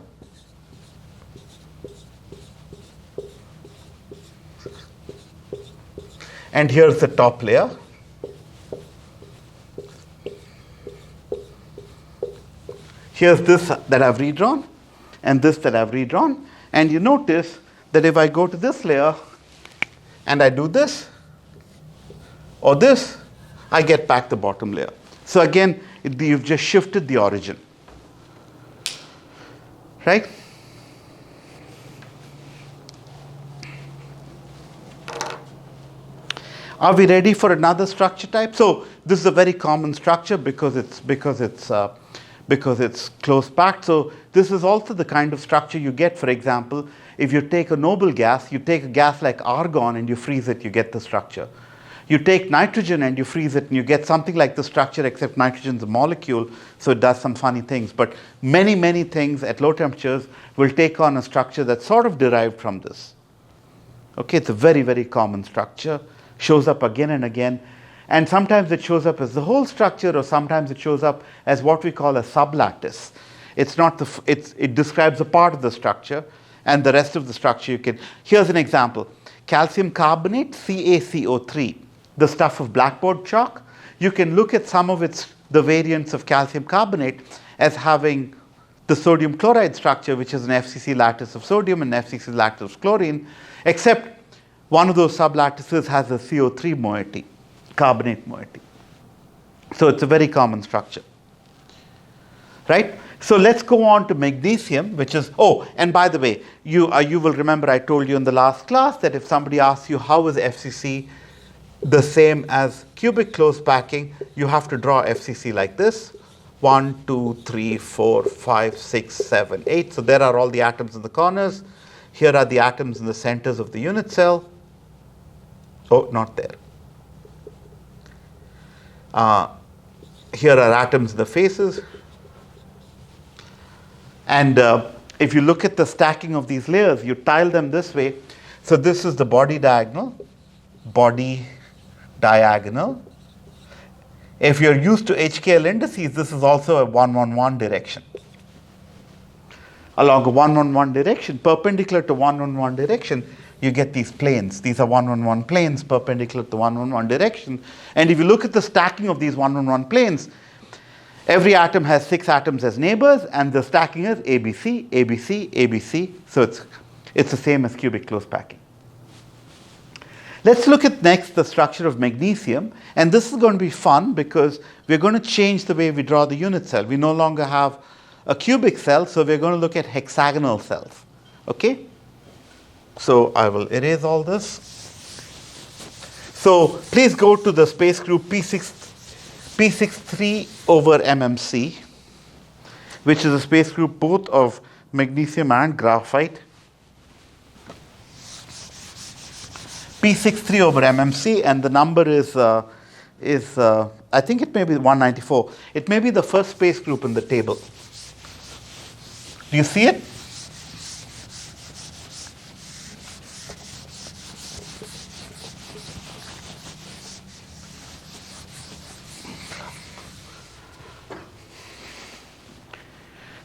And here's the top layer. Here's this that I've redrawn, and this that I've redrawn. And you notice that if I go to this layer and I do this or this, I get back the bottom layer. So again, you've just shifted the origin. Right? Are we ready for another structure type? So this is a very common structure because it's close packed. So this is also the kind of structure you get. For example, if you take a noble gas, you take a gas like argon and you freeze it, you get the structure. You take nitrogen and you freeze it and you get something like the structure, except nitrogen is a molecule, so it does some funny things. But many, many things at low temperatures will take on a structure that's sort of derived from this. Okay, it's a very, very common structure. Shows up again and again. And sometimes it shows up as the whole structure, or sometimes it shows up as what we call a sublattice. It's not it describes a part of the structure, and the rest of the structure you can. Here's an example. Calcium carbonate, CaCO3, the stuff of blackboard chalk. You can look at some of the variants of calcium carbonate as having the sodium chloride structure, which is an FCC lattice of sodium and FCC lattice of chlorine, except one of those sublattices has a CO3 moiety, carbonate moiety. So it's a very common structure. Right? So let's go on to magnesium, which is, and by the way, you will remember I told you in the last class that if somebody asks you how is FCC the same as cubic close packing, you have to draw FCC like this. 1, 2, 3, 4, 5, 6, 7, 8. So there are all the atoms in the corners. Here are the atoms in the centers of the unit cell. Oh, not there. Here are atoms in the faces. And if you look at the stacking of these layers, you tile them this way. So this is the body diagonal. Body diagonal. If you're used to HKL indices, this is also a 1, 1, 1 direction. Along a 1, 1, 1 direction, perpendicular to 1, 1, 1 direction, you get these planes. These are 1, 1, 1 planes perpendicular to 1, 1, 1 direction. And if you look at the stacking of these 1, 1, 1 planes, every atom has 6 atoms as neighbors, and the stacking is ABC, ABC, ABC. So it's the same as cubic close packing. Let's look at next the structure of magnesium. And this is going to be fun because we're going to change the way we draw the unit cell. We no longer have a cubic cell, so we're going to look at hexagonal cells. Okay? So I will erase all this. So please go to the space group P63 over MMC, which is a space group both of magnesium and graphite. P63 over MMC, and the number is I think it may be 194. It may be the first space group in the table. Do you see it?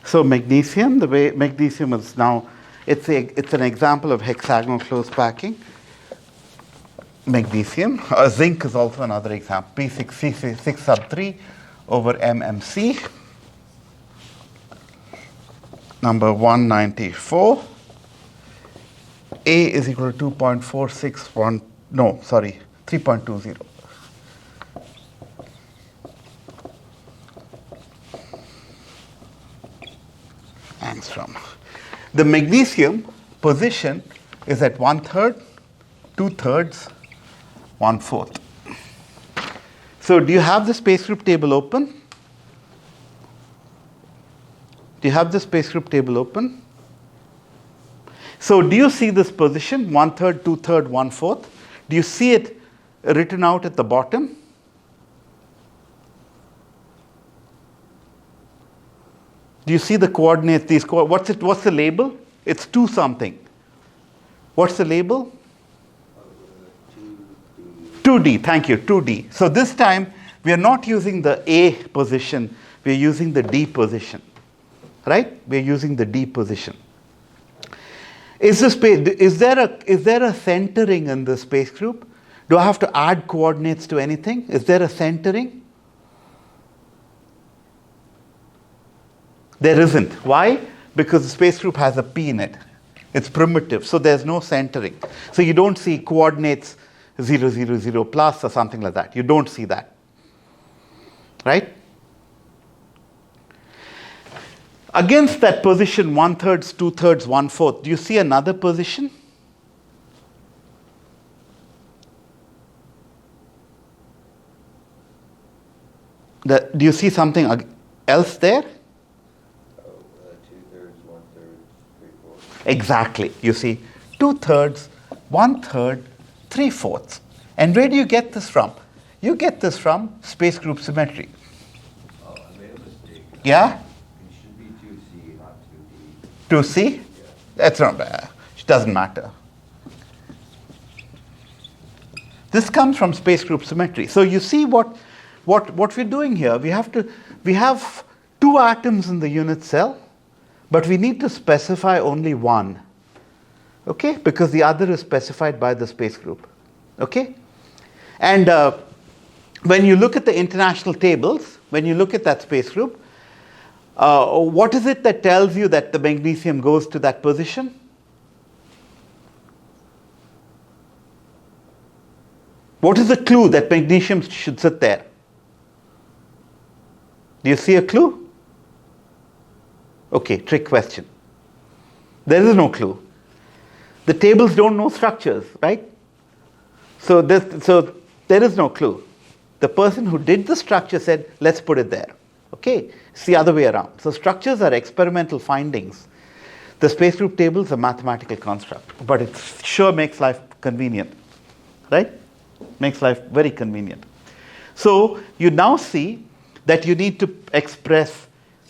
So magnesium, the way magnesium is now, it's an example of hexagonal close packing. Magnesium. Zinc is also another example. P6 sub 3 over MMC. Number 194. A is equal to 2.461, no, sorry, 3.20. Angstrom. The magnesium position is at 1/3, 2/3, 1/4. So do you have the space group table open? Do you have the space group table open? So do you see this position, 1/3, 2/3, 1/4? Do you see it written out at the bottom? Do you see the coordinates? What's the label? It's 2 something. What's the label? 2D, thank you, 2D. So this time, we are not using the A position, we are using the D position. Right? We are using the D position. Is there a centering in the space group? Do I have to add coordinates to anything? Is there a centering? There isn't. Why? Because the space group has a p in it. It's primitive, so there's no centering. So you don't see coordinates 0, 0, 0 plus or something like that. You don't see that. Right? Against that position 1/3, 2/3, 1/4, do you see another position? Do you see something else there? 2/3, 1/3, 3/4. Exactly. You see, 2/3, 1/3, 3/4. And where do you get this from? You get this from space group symmetry. Oh, I made a mistake. Yeah? It should be 2C, not 2D. 2C? Yeah. That's not bad. It doesn't matter. This comes from space group symmetry. So you see what we're doing here. We have two atoms in the unit cell, but we need to specify only one. Okay? Because the other is specified by the space group. Okay? And when you look at the international tables, when you look at that space group, what is it that tells you that the magnesium goes to that position? What is the clue that magnesium should sit there? Do you see a clue? Okay, trick question. There is no clue. The tables don't know structures, right? So there is no clue. The person who did the structure said, let's put it there. Okay, it's the other way around. So structures are experimental findings. The space group table is a mathematical construct, but it sure makes life convenient, right? Makes life very convenient. So you now see that you need to express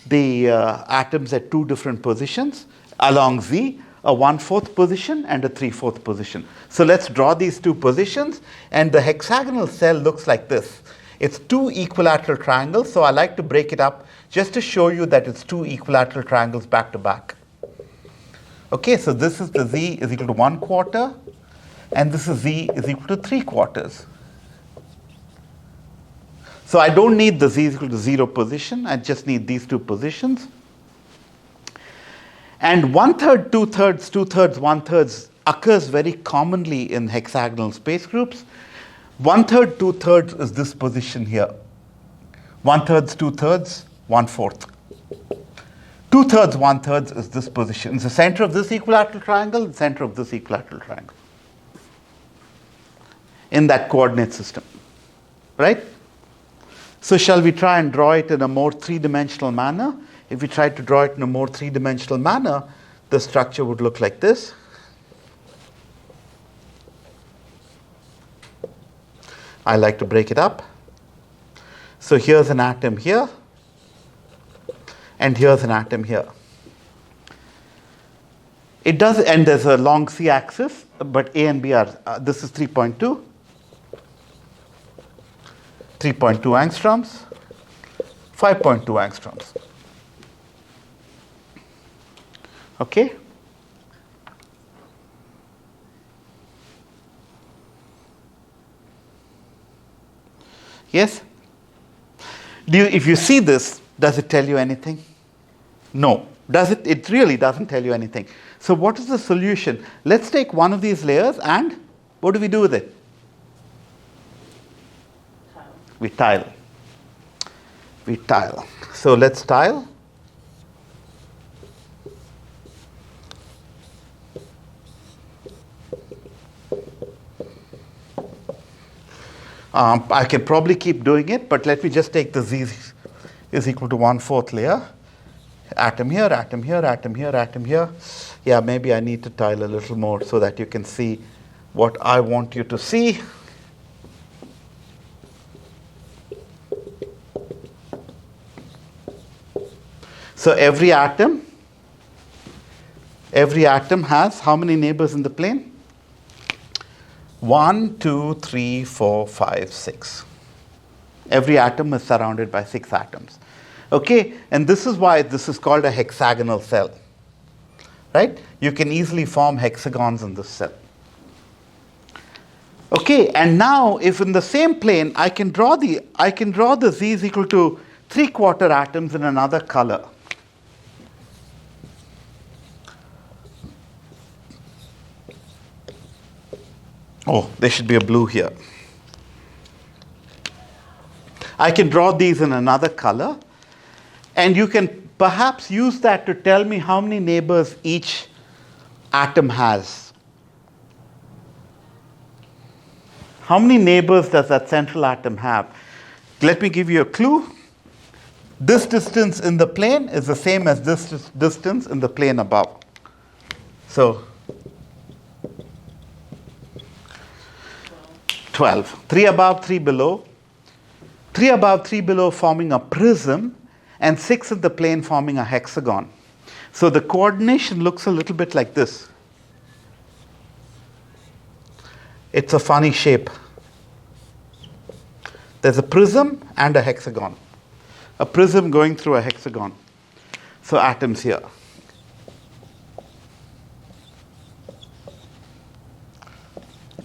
the atoms at two different positions along Z, a 1/4 position and a 3/4 position. So let's draw these two positions, and the hexagonal cell looks like this. It's two equilateral triangles, so I like to break it up just to show you that it's two equilateral triangles back to back. Okay, so this is the Z is equal to 1/4, and this is Z is equal to 3/4. So I don't need the Z is equal to 0 position, I just need these two positions. And 1/3, 2/3, 2/3, 1/3 occurs very commonly in hexagonal space groups. 1/3, 2/3 is this position here. 1/3, 2/3, 1/4. 2/3, 1/3 is this position. It's the center of this equilateral triangle, the center of this equilateral triangle. In that coordinate system, right? So shall we try and draw it in a more three-dimensional manner? If we try to draw it in a more three-dimensional manner, the structure would look like this. I like to break it up. So here's an atom here, and here's an atom here. It does, and there's a long C-axis, but A and B are, this is 3.2. 3.2 angstroms, 5.2 angstroms. Okay? Yes? If you see this, does it tell you anything? No. Does it? It really doesn't tell you anything. So what is the solution? Let's take one of these layers and what do we do with it? We tile. We tile. So let's tile. I can probably keep doing it, but let me just take the Z is equal to 1/4 layer. Atom here, atom here, atom here, atom here. Yeah, maybe I need to tile a little more so that you can see what I want you to see. So every atom has how many neighbors in the plane? 1, 2, 3, 4, 5, 6. Every atom is surrounded by 6 atoms. Okay, and this is why this is called a hexagonal cell. Right? You can easily form hexagons in this cell. Okay, and now if in the same plane I can draw the Z is equal to 3/4 atoms in another color. Oh, there should be a blue here. I can draw these in another color, and you can perhaps use that to tell me how many neighbors each atom has. How many neighbors does that central atom have? Let me give you a clue. This distance in the plane is the same as this distance in the plane above. So 12. 3 above, 3 below. 3 above, 3 below forming a prism, and 6 in the plane forming a hexagon. So the coordination looks a little bit like this. It's a funny shape. There's a prism and a hexagon. A prism going through a hexagon. So atoms here.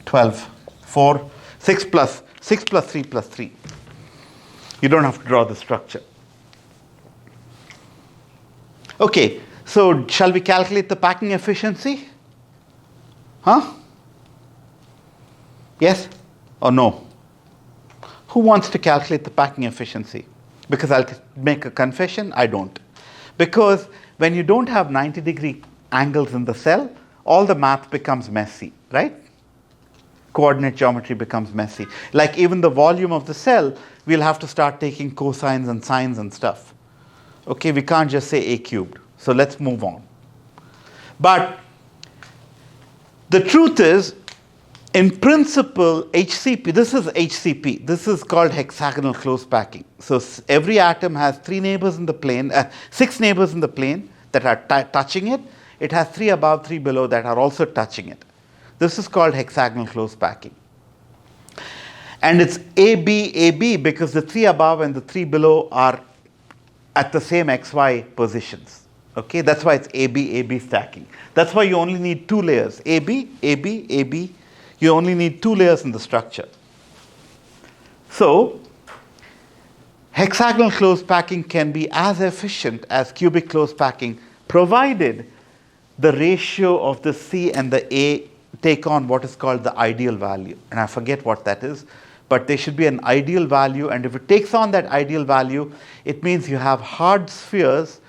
"12, 4, 6 plus 3 plus 3. You don't have to draw the structure. Okay, so shall we calculate the packing efficiency? Huh? Yes or no? Who wants to calculate the packing efficiency? Because I'll make a confession, I don't. Because when you don't have 90-degree angles in the cell, all the math becomes messy, right? Coordinate geometry becomes messy. Like even the volume of the cell, we'll have to start taking cosines and sines and stuff. Okay, we can't just say a cubed. So let's move on. But the truth is, in principle, HCP, this is HCP. This is called hexagonal close packing. So every atom has 3 neighbors in the plane, 6 neighbors in the plane that are touching it. It has 3 above, 3 below that are also touching it. This is called hexagonal close packing. And it's AB, AB because the 3 above and the 3 below are at the same XY positions. Okay, that's why it's AB, AB stacking. That's why you only need 2 layers. AB, AB, AB. You only need 2 layers in the structure. So hexagonal close packing can be as efficient as cubic close packing, provided the ratio of the C and the A take on what is called the ideal value. And I forget what that is, but there should be an ideal value. And if it takes on that ideal value, it means you have hard spheres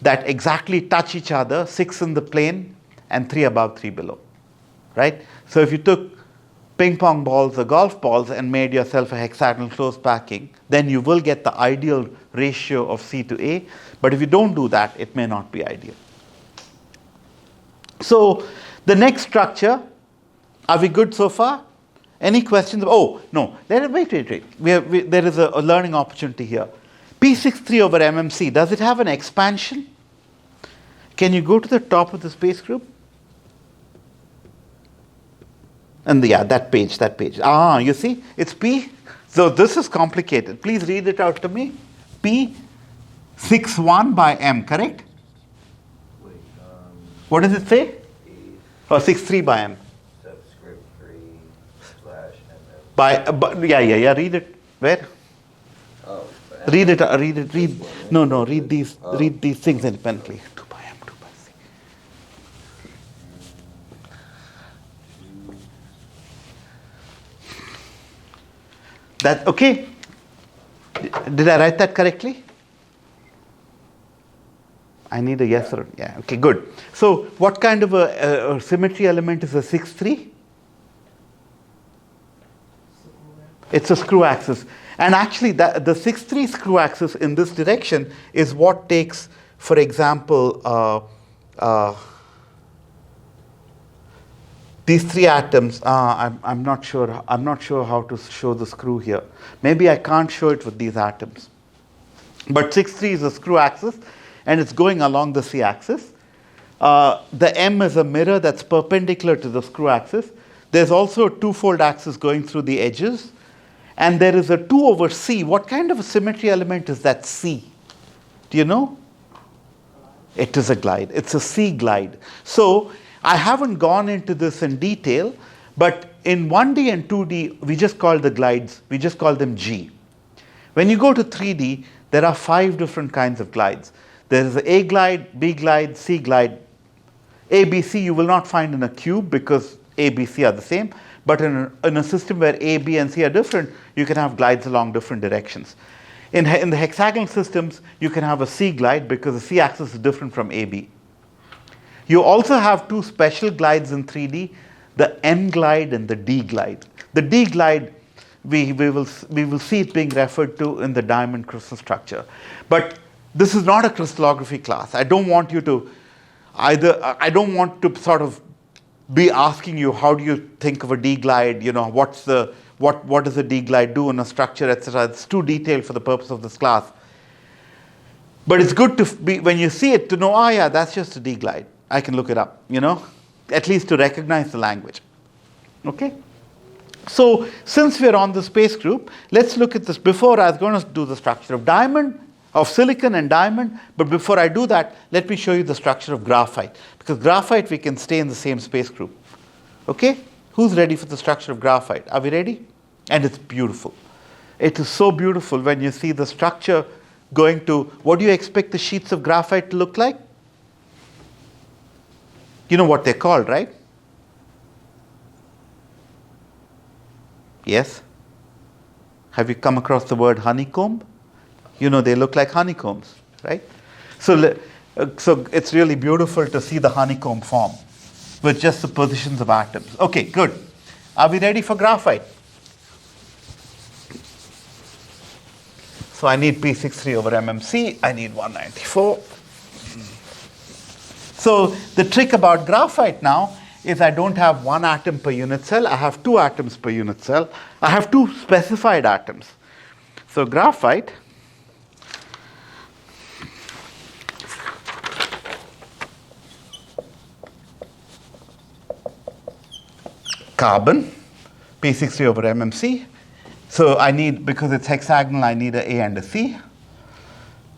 that exactly touch each other, 6 in the plane and 3 above, 3 below. Right? So if you took ping pong balls or golf balls and made yourself a hexagonal close packing, then you will get the ideal ratio of C to A. But if you don't do that, it may not be ideal. So the next structure, are we good so far? Any questions? Oh, no. Wait. There is a learning opportunity here. P63 over MMC, does it have an expansion? Can you go to the top of the space group? And yeah, that page. Ah, you see, it's P. So this is complicated. Please read it out to me. P61 by M, correct? Wait, What does it say? P Or 63 by M. subscript 3 / By yeah. Read it. Where? Oh, Read it. Read. No. Read these. Read these things independently. 2 by M, 2 by C. That okay? Did I write that correctly? I need a yes or yeah. Okay, good. So, what kind of a symmetry element is a 6-3? It's a screw axis. And actually, the 6-3 screw axis in this direction is what takes, for example, these 3 atoms. I'm not sure. I'm not sure how to show the screw here. Maybe I can't show it with these atoms. But 6-3 is a screw axis, and it's going along the C axis. The M is a mirror that's perpendicular to the screw axis. There's also a 2-fold axis going through the edges. And there is a 2 over C. What kind of a symmetry element is that C? Do you know? It is a glide. It's a C glide. So I haven't gone into this in detail, but in 1D and 2D, we just call the glides, we just call them G. When you go to 3D, there are 5 different kinds of glides. There is a glide, B glide, C glide. A, B, C you will not find in a cube because A, B, C are the same. But in a system where A, B, and C are different, you can have glides along different directions. In the hexagonal systems, you can have a C glide because the C axis is different from AB. You also have two special glides in 3D, the N glide and the D glide. The D glide, we will see it being referred to in the diamond crystal structure. But this is not a crystallography class. I don't want you to sort of be asking you, how do you think of a D glide? You know, what does a D glide do in a structure, etc. It's too detailed for the purpose of this class. But it's good to be, when you see it, to know, oh yeah, that's just a D glide. I can look it up, you know, at least to recognize the language. Okay? So since we're on the space group, let's look at this. Before, I was going to do the structure of diamond, of silicon and diamond, but before I do that, let me show you the structure of graphite. Because graphite, we can stay in the same space group. Okay? Who's ready for the structure of graphite? Are we ready? And it's beautiful. It is so beautiful when you see the structure going to, what do you expect the sheets of graphite to look like? You know what they're called, right? Yes? Have you come across the word honeycomb? You know, they look like honeycombs, right? So it's really beautiful to see the honeycomb form with just the positions of atoms. Okay, good. Are we ready for graphite? So I need P63 over MMC. I need 194. So the trick about graphite now is I don't have one atom per unit cell. I have two atoms per unit cell. I have two specified atoms. So graphite carbon, P60 over MMC. So I need, because it's hexagonal, I need a and a C.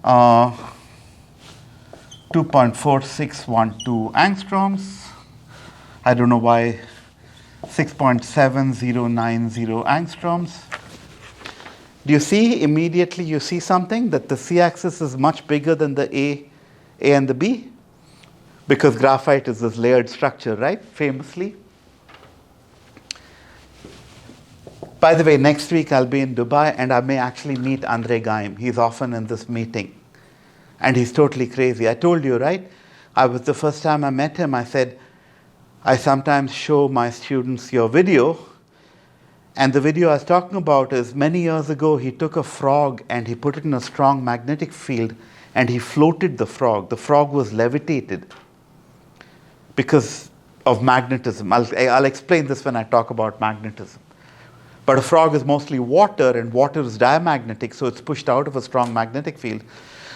2.4612 angstroms. I don't know why 6.7090 angstroms. Do you see immediately, you see something, that the C-axis is much bigger than the A and the B? Because graphite is this layered structure, right? Famously. By the way, next week I'll be in Dubai and I may actually meet Andre Gaim. He's often in this meeting. And he's totally crazy. I told you, right? The first time I met him, I said, I sometimes show my students your video. And the video I was talking about is many years ago, he took a frog and he put it in a strong magnetic field and he floated the frog. The frog was levitated because of magnetism. I'll explain this when I talk about magnetism. But a frog is mostly water and water is diamagnetic, so it's pushed out of a strong magnetic field.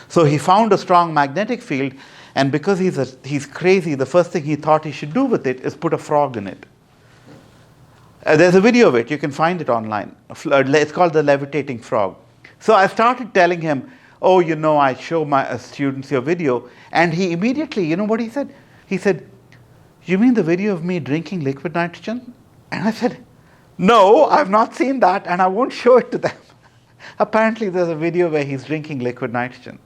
So he found a strong magnetic field, and because he's crazy, the first thing he thought he should do with it is put a frog in it. There's a video of it. You can find it online. It's called the levitating frog. So I started telling him, oh, you know, I show my students your video. And he immediately, you know what he said? He said, you mean the video of me drinking liquid nitrogen? And I said, no, I've not seen that, and I won't show it to them. Apparently, there's a video where he's drinking liquid nitrogen.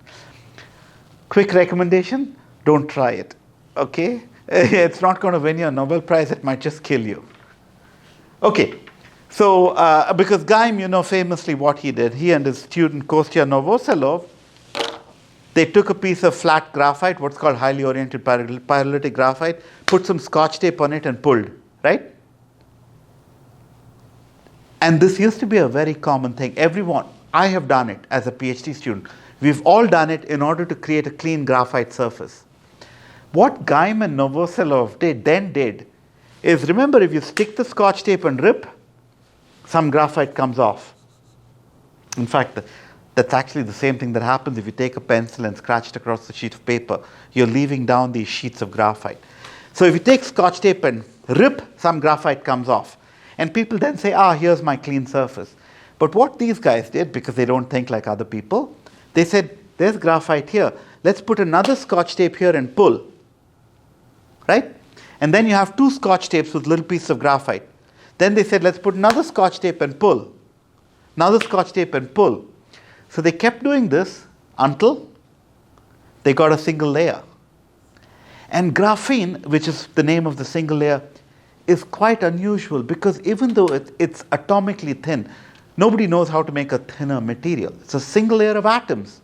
Quick recommendation, don't try it, okay? It's not going to win you a Nobel Prize, it might just kill you. Okay, so because Gaim, you know famously what he did, he and his student Kostya Novoselov, they took a piece of flat graphite, what's called highly oriented pyrolytic graphite, put some scotch tape on it and pulled, right? And this used to be a very common thing. Everyone, I have done it as a PhD student. We've all done it in order to create a clean graphite surface. What Gaim and Novoselov did is, remember, if you stick the scotch tape and rip, some graphite comes off. In fact, that's actually the same thing that happens if you take a pencil and scratch it across a sheet of paper. You're leaving down these sheets of graphite. So if you take scotch tape and rip, some graphite comes off. And people then say, here's my clean surface. But what these guys did, because they don't think like other people, they said, there's graphite here. Let's put another scotch tape here and pull. Right? And then you have two scotch tapes with little pieces of graphite. Then they said, let's put another scotch tape and pull. Another scotch tape and pull. So they kept doing this until they got a single layer. And graphene, which is the name of the single layer, is quite unusual because even though it's atomically thin, nobody knows how to make a thinner material. It's a single layer of atoms.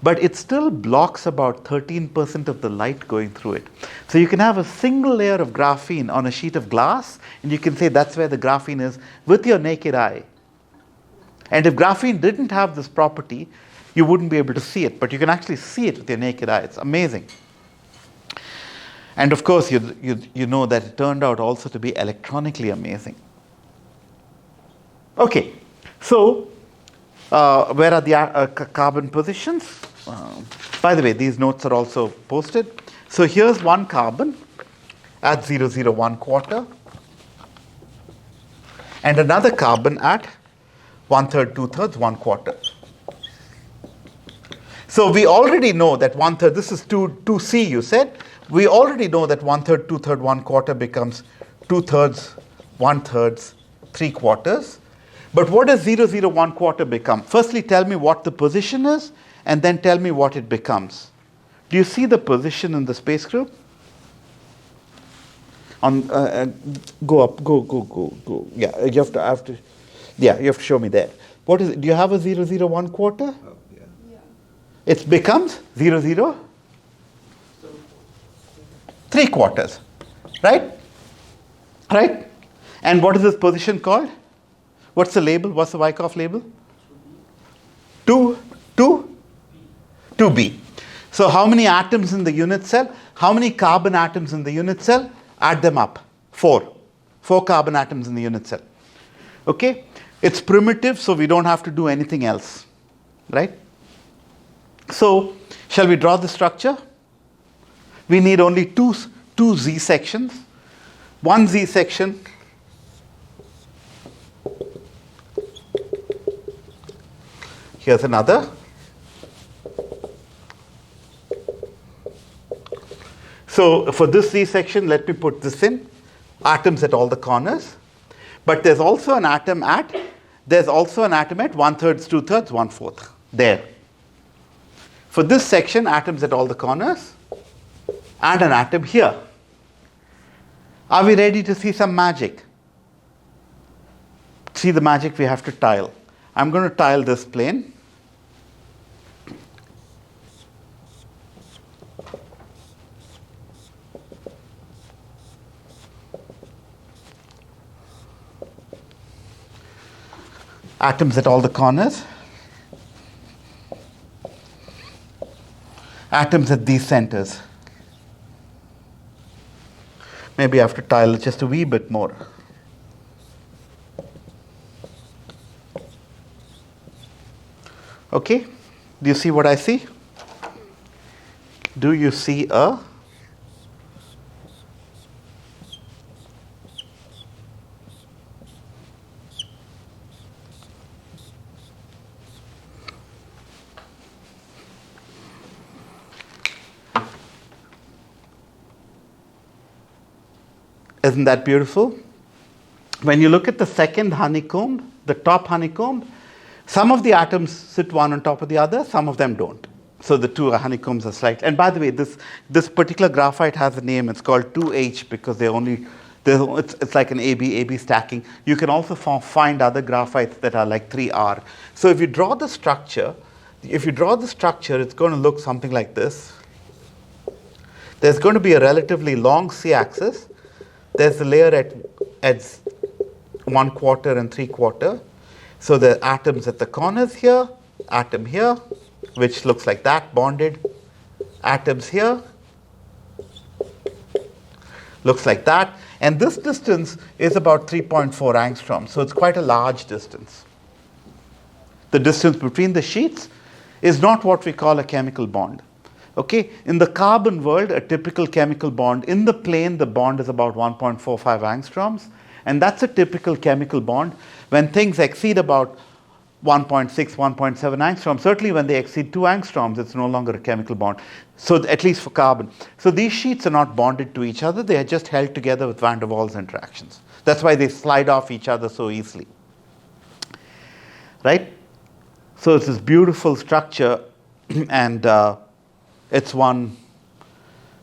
But it still blocks about 13% of the light going through it. So you can have a single layer of graphene on a sheet of glass, and you can say that's where the graphene is with your naked eye. And if graphene didn't have this property, you wouldn't be able to see it, but you can actually see it with your naked eye. It's amazing. And of course, you know that it turned out also to be electronically amazing. Okay, so where are the carbon positions? By the way, these notes are also posted. So here's one carbon at 001 quarter, and another carbon at 1/3, 2/3, 1 quarter. So we already know that 1/3, this is 2C you said. We already know that 1/3, 2/3, 1 quarter becomes 2/3, 1/3, 3 quarters. But what does 001 quarter become? Firstly, tell me what the position is, and then tell me what it becomes. Do you see the position in the space group? Go up, go. Yeah, you have to. Yeah, you have to show me that. What is it? Do you have a 001 quarter? Oh, yeah. Yeah. It becomes 3 quarters, right? Right? And what is this position called? What's the label? What's the Wyckoff label? 2B. So how many atoms in the unit cell? How many carbon atoms in the unit cell? Add them up. 4. 4 carbon atoms in the unit cell. Okay? It's primitive, so we don't have to do anything else. Right? So, shall we draw the structure? We need only two Z sections. One Z section. Here's another. So for this Z section, let me put this in. Atoms at all the corners. But there's also an atom at 1/3, 2/3, 1/4. There. For this section, atoms at all the corners. And an atom here. Are we ready to see some magic? See the magic we have to tile. I'm going to tile this plane. Atoms at all the corners. Atoms at these centers. Maybe I have to tile it just a wee bit more. Okay? Do you see what I see? Do you see a Isn't that beautiful? When you look at the second honeycomb, the top honeycomb, some of the atoms sit one on top of the other, some of them don't. So the two honeycombs are slightly. And by the way, this particular graphite has a name. It's called 2H because it's like an AB stacking. You can also find other graphites that are like 3R. So if you draw the structure, it's going to look something like this. There's going to be a relatively long C-axis. There's a layer at 1/4 and 3/4. So the atoms at the corners here, atom here, which looks like that, bonded. Atoms here, looks like that. And this distance is about 3.4 angstroms. So it's quite a large distance. The distance between the sheets is not what we call a chemical bond. Okay, in the carbon world, a typical chemical bond, in the plane, the bond is about 1.45 angstroms. And that's a typical chemical bond. When things exceed about 1.6, 1.7 angstroms, certainly when they exceed 2 angstroms, it's no longer a chemical bond. So at least for carbon. So these sheets are not bonded to each other. They are just held together with van der Waals interactions. That's why they slide off each other so easily. Right? So it's this beautiful structure, and it won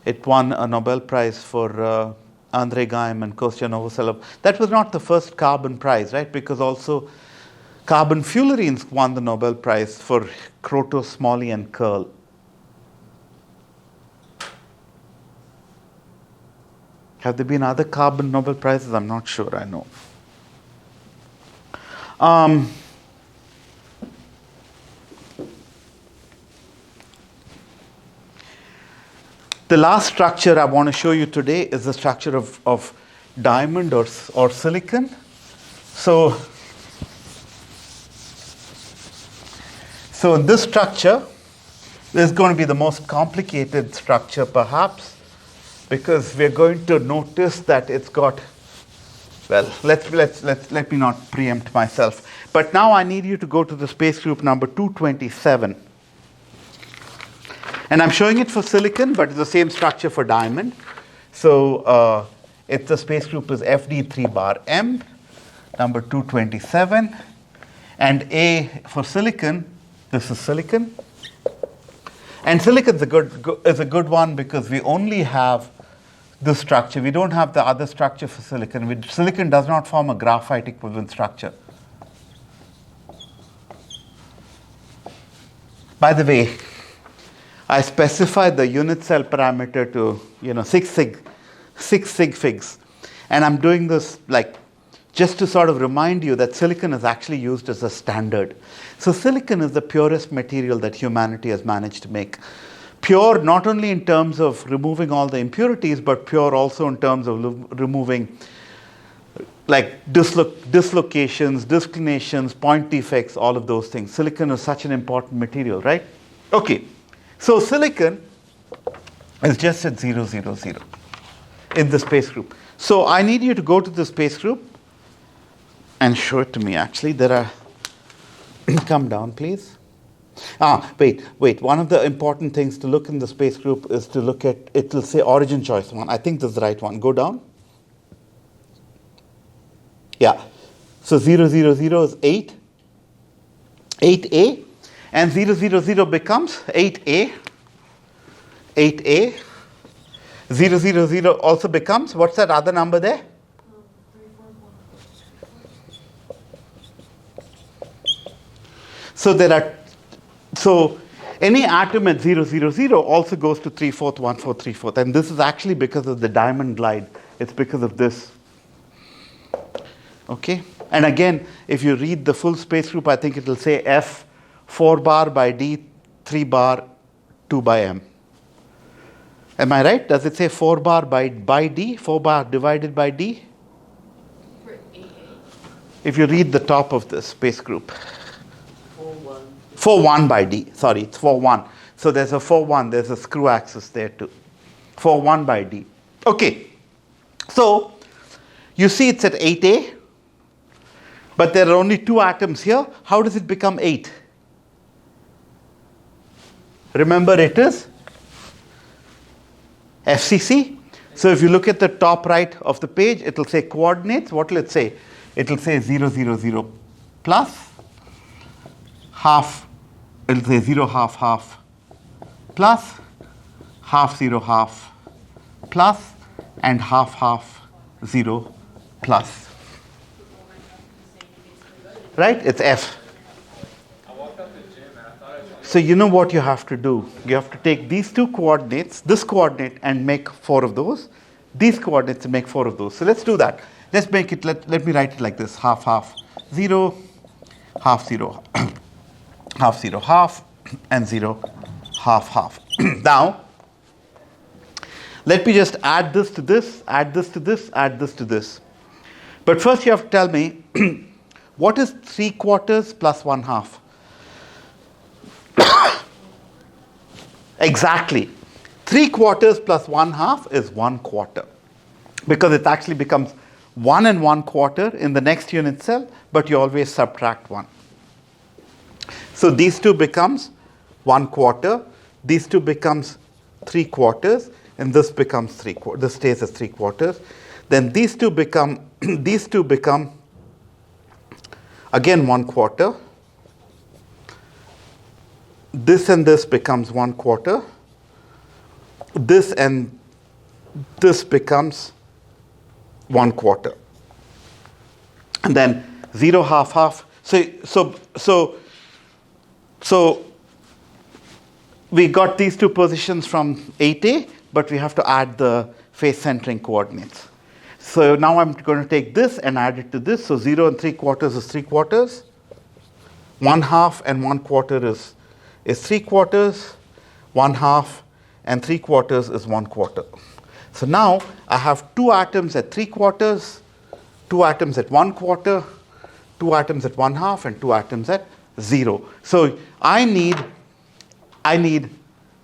a Nobel Prize for Andrei Geim and Kostya Novoselov. That was not the first carbon prize, right? Because also carbon fullerenes won the Nobel Prize for Krotos, Smalley, and Curl. Have there been other carbon Nobel Prizes? I'm not sure, I know. The last structure I want to show you today is the structure of diamond or silicon. So in this structure, this is going to be the most complicated structure perhaps, because we're going to notice that it's got, well, let me not preempt myself. But now I need you to go to the space group number 227. And I'm showing it for silicon, but it's the same structure for diamond. So if the space group is FD3 bar M, number 227, and A for silicon, this is silicon. And silicon is a good one because we only have this structure. We don't have the other structure for silicon. Silicon does not form a graphite equivalent structure. By the way, I specified the unit cell parameter to 6 sig figs. And I'm doing this just to sort of remind you that silicon is actually used as a standard. So silicon is the purest material that humanity has managed to make. Pure not only in terms of removing all the impurities, but pure also in terms of removing dislocations, disclinations, point defects, all of those things. Silicon is such an important material, right? Okay. So silicon is just at 0, 0, 0 in the space group. So I need you to go to the space group and show it to me, actually. There are, come down, please. Wait. One of the important things to look in the space group is to look at, it will say origin choice 1. I think this is the right one. Go down. Yeah. So 0, 0, 0 is 8. 8A. And 0, 0, 0 becomes 8A. 8A. 0, 0, 0 also becomes, what's that other number there? 3, 4, 1. So any atom at 0, 0, 0 also goes to 3, 4, 1, 4, 3, 4. And this is actually because of the diamond glide. It's because of this. Okay? And again, if you read the full space group, I think it will say F 4 bar by D, 3 bar, 2 by M. Am I right? Does it say 4 bar by D, 4 bar divided by D? For AA. If you read the top of the space group. 4-1. 4-1 by D. Sorry, it's 4-1. So there's a 4-1. There's a screw axis there too. 4-1 by D. Okay. So you see it's at 8A. But there are only 2 atoms here. How does it become 8? Remember, it is FCC. So if you look at the top right of the page, it will say coordinates. What will it say? It will say 0, 0, 0 plus half. It will say 0, half, half plus half, 0, half plus and half, half, 0 plus. Right? It's F. So you know what you have to do. You have to take these 2 coordinates, this coordinate, and make 4 of those. These coordinates and make 4 of those. So let's do that. Let's make it, let me write it like this. Half, half, 0, half, 0, half, 0, half, and 0, half, half. Now, let me just add this to this, add this to this, add this to this. But first you have to tell me, what is 3/4 plus 1/2? Exactly. 3/4 plus 1/2 is 1/4. Because it actually becomes 1 and 1/4 in the next unit cell, but you always subtract 1. So these 2 becomes 1/4. These 2 becomes 3/4. And this becomes 3/4. This stays as 3/4. Then these 2 become again 1/4. This and this becomes 1/4. This and this becomes 1 quarter. And then 0, half, half. So we got these two positions from 8A, but we have to add the face centering coordinates. So now I'm going to take this and add it to this. So 0 and 3/4 is 3/4. 1/2 and 1/4 is 3/4. 1/2 and 3/4 is 1/4. So now I have 2 atoms at 3/4, 2 atoms at 1/4, 2 atoms at 1/2, and 2 atoms at 0. So I need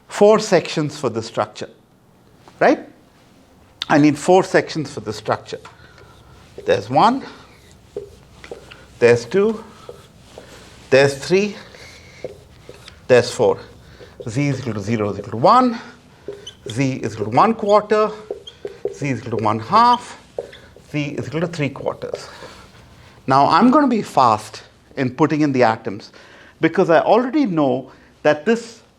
4 sections for the structure, right? I need 4 sections for the structure. There's 1, there's 2, there's 3, there's 4. Z is equal to 0 is equal to 1, Z is equal to 1/4, Z is equal to 1/2, Z is equal to 3/4. Now I'm going to be fast in putting in the atoms because I already know that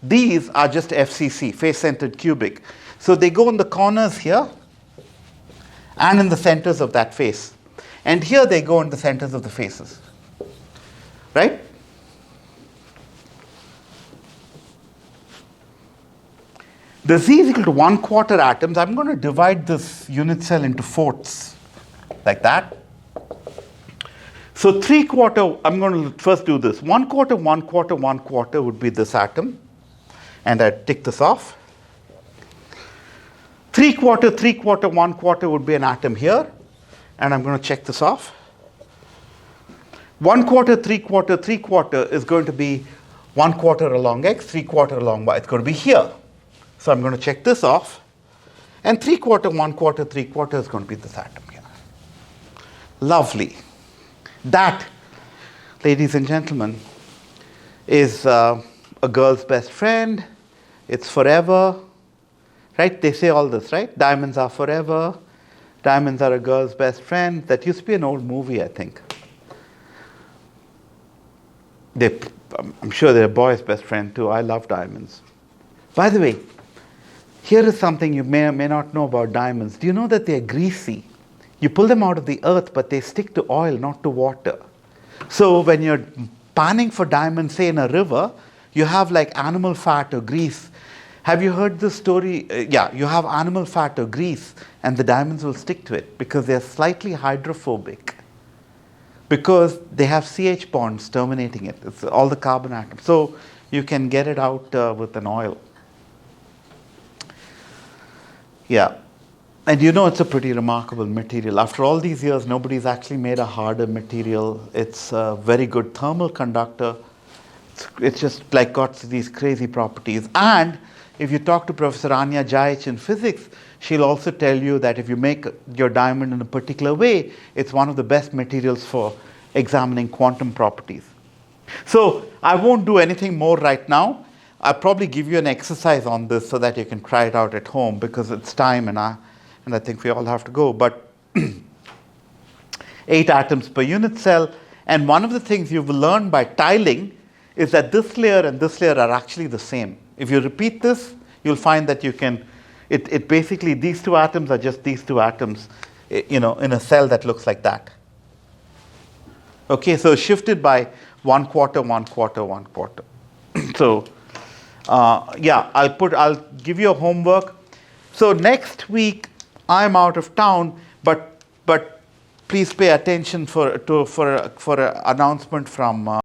these are just FCC, face-centered cubic. So they go in the corners here and in the centers of that face. And here they go in the centers of the faces. Right? The Z is equal to 1/4 atoms. I'm going to divide this unit cell into fourths, like that. So 3/4, I'm going to first do this. 1/4, 1/4, 1/4 would be this atom. And I tick this off. 3/4, 3/4, 1/4 would be an atom here. And I'm going to check this off. 1/4, 3/4, 3/4 is going to be 1/4 along X, 3/4 along Y. It's going to be here. So I'm going to check this off. And 3/4, 1/4, 3/4 is going to be this atom here. Lovely. That, ladies and gentlemen, is a girl's best friend. It's forever. Right? They say all this, right? Diamonds are forever. Diamonds are a girl's best friend. That used to be an old movie, I think. I'm sure they're a boy's best friend too. I love diamonds. By the way, here is something you may or may not know about diamonds. Do you know that they're greasy? You pull them out of the earth, but they stick to oil, not to water. So when you're panning for diamonds, say in a river, you have like animal fat or grease. Have you heard this story? Yeah, you have animal fat or grease, and the diamonds will stick to it because they're slightly hydrophobic. Because they have CH bonds terminating it. It's all the carbon atoms. So you can get it out with an oil. Yeah. And you know it's a pretty remarkable material. After all these years, nobody's actually made a harder material. It's a very good thermal conductor. It's just like got these crazy properties. And if you talk to Professor Anya Jajic in physics, she'll also tell you that if you make your diamond in a particular way, it's one of the best materials for examining quantum properties. So I won't do anything more right now. I'll probably give you an exercise on this so that you can try it out at home because it's time and I think we all have to go. But 8 atoms per unit cell. And one of the things you've learned by tiling is that this layer and this layer are actually the same. If you repeat this, you'll find that you can, it basically, these 2 atoms are just these 2 atoms, in a cell that looks like that. Okay, so shifted by 1/4, 1/4, 1/4. So, yeah, I'll give you a homework. So next week, I'm out of town, but please pay attention for an announcement from